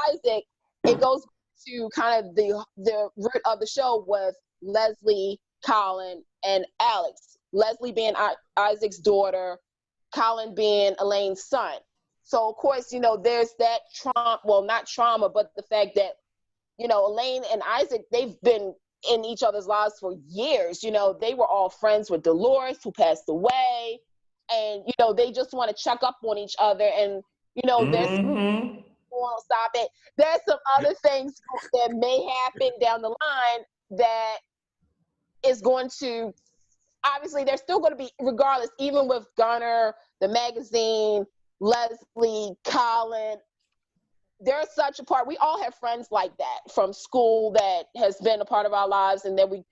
[SPEAKER 3] Isaac, it goes to kind of the root of the show with Leslie, Collin, and Alex. Leslie being Isaac's daughter, Collin being Elaine's son. So of course, there's that trauma, well, not trauma, but the fact that, Elaine and Isaac, they've been in each other's lives for years. They were all friends with Dolores, who passed away. And, they just want to check up on each other. And, there's, won't stop it. There's some other things that may happen down the line that is going to, obviously, they're still going to be, regardless, even with Gunner, the magazine, Leslie, Collin, they're such a part. We all have friends like that from school that has been a part of our lives and that we,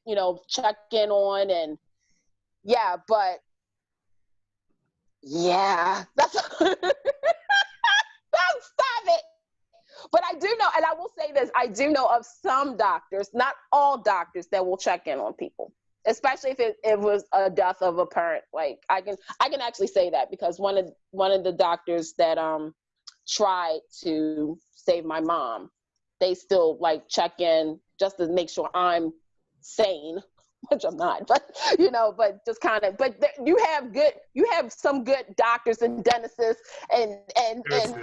[SPEAKER 3] check in on. And that's don't stop it. But I do know, and I will say this, I do know of some doctors, not all doctors, that will check in on people, especially if it was a death of a parent. Like I can actually say that because one of the doctors that tried to save my mom, they still check in just to make sure I'm sane, which I'm not, but just kind of, but you have some good doctors and dentists and dentists.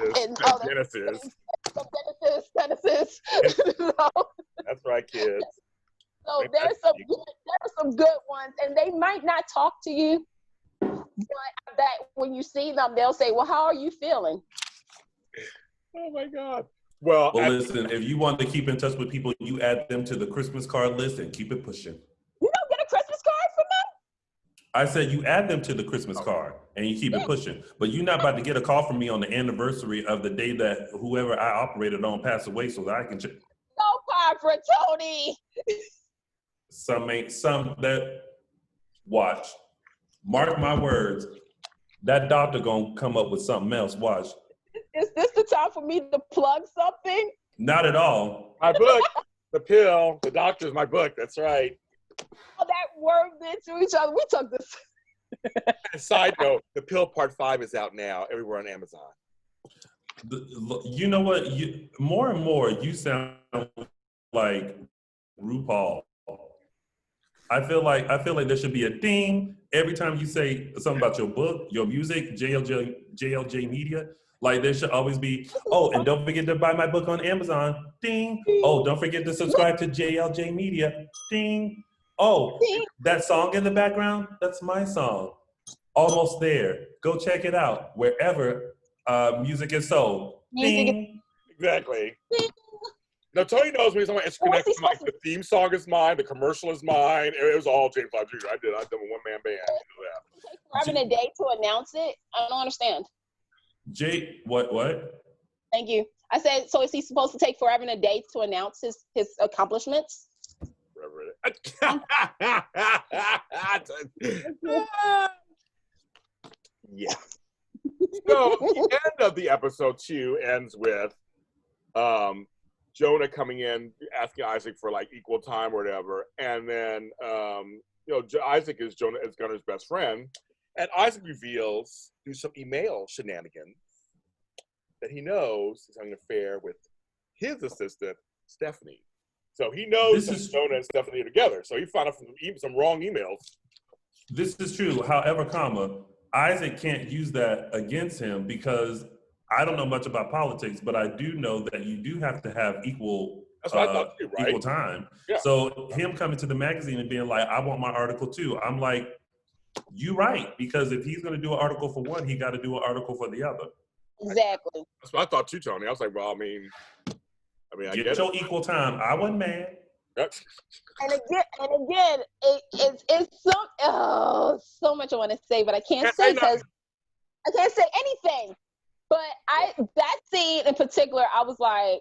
[SPEAKER 1] That's right, kids.
[SPEAKER 3] So there's some good ones, and they might not talk to you, but that when you see them, they'll say, "Well, how are you feeling?"
[SPEAKER 1] Oh my God. Well,
[SPEAKER 2] listen, if you want to keep in touch with people, you add them to the Christmas card list and keep it pushing.
[SPEAKER 3] You don't get a Christmas card from them?
[SPEAKER 2] I said you add them to the Christmas card and you keep it pushing. But you're not about to get a call from me on the anniversary of the day that whoever I operated on passed away so that I can check.
[SPEAKER 3] No, Barbara, Tony.
[SPEAKER 2] Some that watch. Mark my words. That doctor gonna come up with something else. Watch.
[SPEAKER 3] Is this the time for me to plug something?
[SPEAKER 2] Not at all.
[SPEAKER 1] My book, The Pill, The Doctor's my book. That's right.
[SPEAKER 3] Oh, that wormed into each other. We took this.
[SPEAKER 1] Side note, The Pill Part 5 is out now everywhere on Amazon.
[SPEAKER 2] You know what? More and more, you sound like RuPaul. I feel like there should be a ding every time you say something about your book, your music, JLJ Media. Like there should always be, oh, and don't forget to buy my book on Amazon. Ding. Oh, don't forget to subscribe to JLJ Media. Ding. Oh, that song in the background, that's my song. Almost There. Go check it out wherever music is sold. Ding.
[SPEAKER 1] Exactly. No, Tony knows me. It's connected. Like, the theme song is mine. The commercial is mine. It was all James Lott Jr. I did a one-man band.
[SPEAKER 3] Having a day to announce it? I don't understand.
[SPEAKER 2] What?
[SPEAKER 3] Thank you. I said, so is he supposed to take forever and a day to announce his accomplishments?
[SPEAKER 1] Yeah. So the end of the episode 2 ends with Jonah coming in, asking Isaac for like equal time or whatever, and then Isaac is Gunner's best friend, and Isaac reveals through some email shenanigans that he knows he's having an affair with his assistant Stephanie. So he knows that Jonah and Stephanie are together. So he found out from some wrong emails.
[SPEAKER 2] This is true. However, Isaac can't use that against him because I don't know much about politics, but I do know that you do have to have equal time. Yeah. So him coming to the magazine and being like, I want my article too. I'm like, you right. Because if he's going to do an article for one, he got to do an article for the other.
[SPEAKER 3] Exactly.
[SPEAKER 1] That's what I thought too, Tony. I was like, well, I
[SPEAKER 2] get your equal time. I wasn't mad.
[SPEAKER 1] Yep.
[SPEAKER 3] And again, it's so much I want to say, but I can't say because I can't say anything. But that scene in particular, I was like,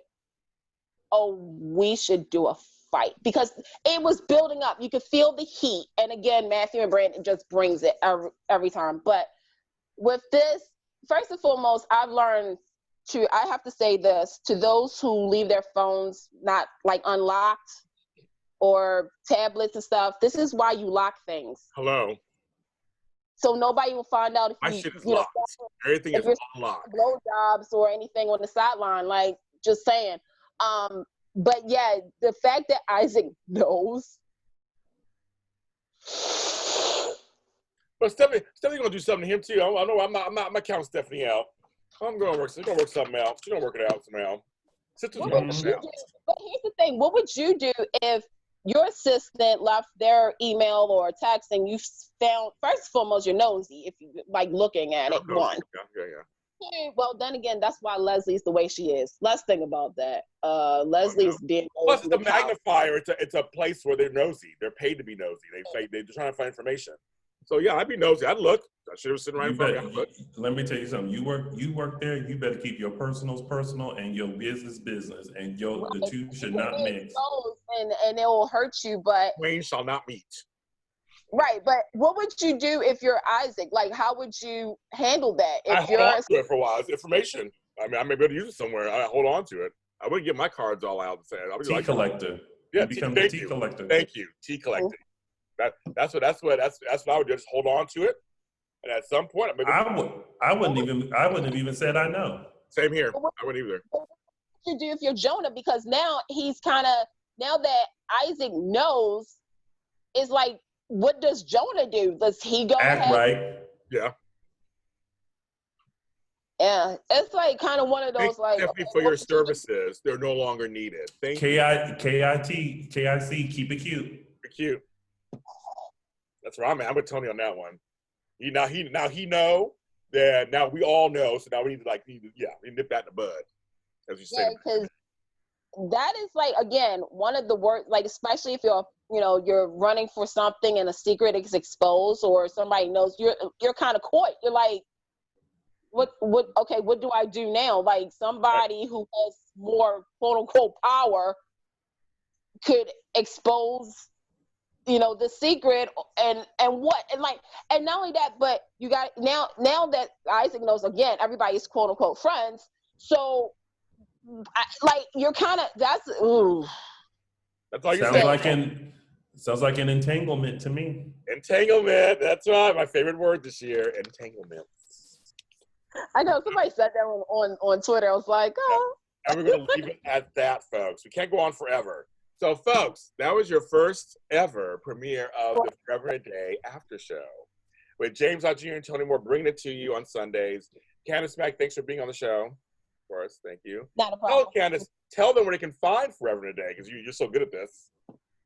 [SPEAKER 3] oh, we should do a fight because it was building up. You could feel the heat. And again, Matthew and Bran just brings it every time. But with this, first and foremost, I've learned I have to say this to those who leave their phones not like unlocked or tablets and stuff. This is why you lock things.
[SPEAKER 1] Hello.
[SPEAKER 3] So nobody will find out if
[SPEAKER 1] my shit is locked. Everything is unlocked.
[SPEAKER 3] Blowjobs or anything on the sideline, like just saying. But yeah, the fact that Isaac knows.
[SPEAKER 1] But Stephanie gonna do something to him too. I know I'm not counting Stephanie out. I'm gonna work something out. She's gonna work it out somehow.
[SPEAKER 3] But here's the thing: what would you do if your assistant left their email or text and you found, first and foremost, you're nosy if you like looking at it? One. Yeah. Well, then again, that's why Leslie's the way she is. Let's think about that. Leslie's being
[SPEAKER 1] plus the magnifier. It's a place where they're nosy. They're paid to be nosy. They're trying to find information. So yeah, I'd be nosy. I'd look. I should have sitting right in front of me.
[SPEAKER 2] Let me tell you something. You work there. You better keep your personal and your business, and the two should not mix.
[SPEAKER 3] And it will hurt you, but
[SPEAKER 1] twain shall not meet.
[SPEAKER 3] Right, but what would you do if you're Isaac? Like, how would you handle that? If
[SPEAKER 1] I hold on to it for a while. It's information. I mean, I may be able to use it somewhere. I hold on to it. I wouldn't get my cards all out and say it. I'll be
[SPEAKER 2] collector.
[SPEAKER 1] Yeah,
[SPEAKER 2] you become the tea collector.
[SPEAKER 1] Thank you, tea collector. That's what I would just hold on to it, and at some point,
[SPEAKER 2] I wouldn't have even said I know.
[SPEAKER 1] Same here. I wouldn't either.
[SPEAKER 3] What would you do if you're Jonah? Because now now that Isaac knows, it's like, what does Jonah do? Does he go
[SPEAKER 2] act
[SPEAKER 3] ahead?
[SPEAKER 2] Right?
[SPEAKER 1] Yeah.
[SPEAKER 3] Yeah, it's like kind of one of those like.
[SPEAKER 1] Definitely for your services, they're no longer needed. Thank you.
[SPEAKER 2] KIC, keep it cute.
[SPEAKER 1] Keep it cute. That's right, man. I'm with Tony on that one. He know that now we all know. So now we need to nip that in the bud, as you say.
[SPEAKER 3] Yeah, because that is like, again, one of the worst. Like, especially if you're running for something and a secret is exposed or somebody knows, you're kind of caught. You're like, what? Okay, what do I do now? Like, somebody who has more quote unquote power could expose the secret and not only that, but you got now that Isaac knows, again, everybody's quote unquote friends. So you're kind of, that's all you're saying.
[SPEAKER 2] Sounds like an entanglement to me.
[SPEAKER 1] Entanglement, that's right. My favorite word this year, entanglement.
[SPEAKER 3] I know somebody said that on Twitter. I was like, oh.
[SPEAKER 1] And we're going to leave it at that, folks. We can't go on forever. So, folks, that was your first ever premiere of the Forever a Day Aftershow with James Lott Jr. and Tony Moore, bringing it to you on Sundays. Candice Mac, thanks for being on the show. Of course, thank you.
[SPEAKER 3] Not a problem.
[SPEAKER 1] Oh, Candice, tell them where they can find Forever a Day because you're so good at this.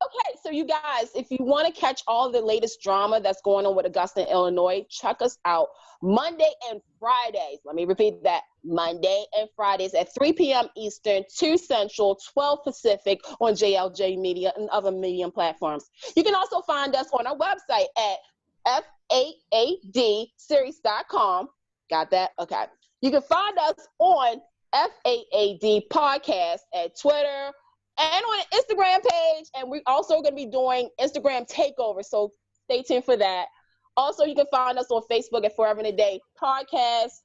[SPEAKER 3] Okay, so you guys, if you want to catch all the latest drama that's going on with Augusta, Illinois, check us out Monday and Fridays. Let me repeat that. Monday and Fridays at 3 p.m. Eastern, 2 Central, 12 Pacific on JLJ Media and other media platforms. You can also find us on our website at FAADseries.com. Got that? Okay. You can find us on FAAD Podcast at Twitter and on an Instagram page. And we're also going to be doing Instagram takeover. So stay tuned for that. Also, you can find us on Facebook at Forever and a Day Podcast.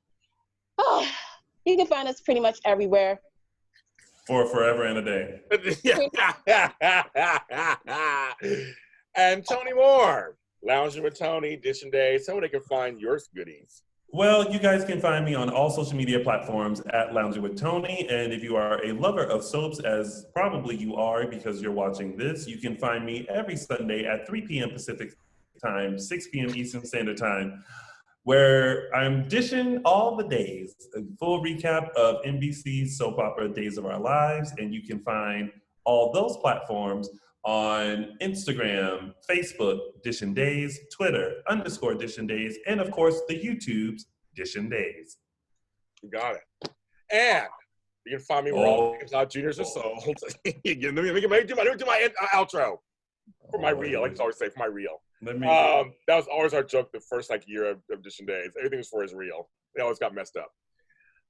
[SPEAKER 3] Oh, you can find us pretty much everywhere.
[SPEAKER 2] For Forever and a Day.
[SPEAKER 1] And Tony Moore, Lounging with Tony, Edition Day. Somebody can find your goodies.
[SPEAKER 2] Well, you guys can find me on all social media platforms at Lounging with Tony. And if you are a lover of soaps, as probably you are because you're watching this, you can find me every Sunday at 3 p.m. Pacific Time, 6 p.m. Eastern Standard Time, where I'm dishing all the days, a full recap of NBC's soap opera Days of Our Lives. And you can find all those platforms on Instagram, Facebook, Dishin Days, Twitter, _Dishin Days, and of course, the YouTube's Dishin Days.
[SPEAKER 1] You got it. And you can find me where all James Lott Juniors are sold. Let me do my outro for my reel. I just always say for my reel. That was always our joke the first year of Dishin Days. Everything was for his reel. They always got messed up.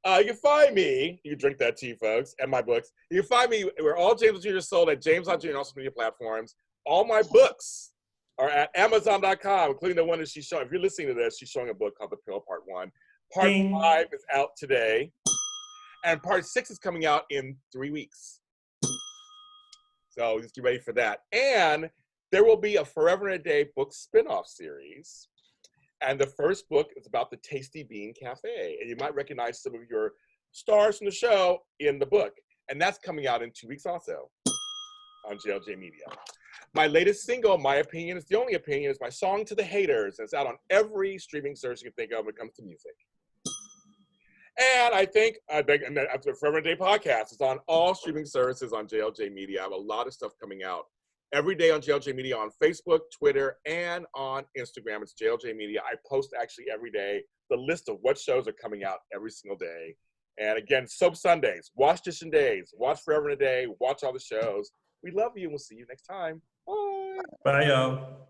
[SPEAKER 1] You can find me, you can drink that tea, folks, and my books. You can find me where all James Lott Jr. is sold at James Lott Jr. and all social media platforms. All my books are at Amazon.com, including the one that she's showing. If you're listening to this, she's showing a book called The Pill Part 1. Part 5 is out today, and Part 6 is coming out in 3 weeks. So just get ready for that. And there will be a Forever and a Day book spinoff series. And the first book is about the Tasty Bean Cafe. And you might recognize some of your stars from the show in the book. And that's coming out in 2 weeks also on JLJ Media. My latest single, My Opinion is the Only Opinion, is my song To the Haters. And it's out on every streaming service you can think of when it comes to music. And I think after Forever and a Day podcast, it's on all streaming services on JLJ Media. I have a lot of stuff coming out every day on JLJ Media on Facebook, Twitter, and on Instagram. It's JLJ Media. I post actually every day the list of what shows are coming out every single day. And again, Soap Sundays, watch Dishin Days, watch Forever and a Day, watch all the shows. We love you, and we'll see you next time. Bye.
[SPEAKER 2] Bye, y'all.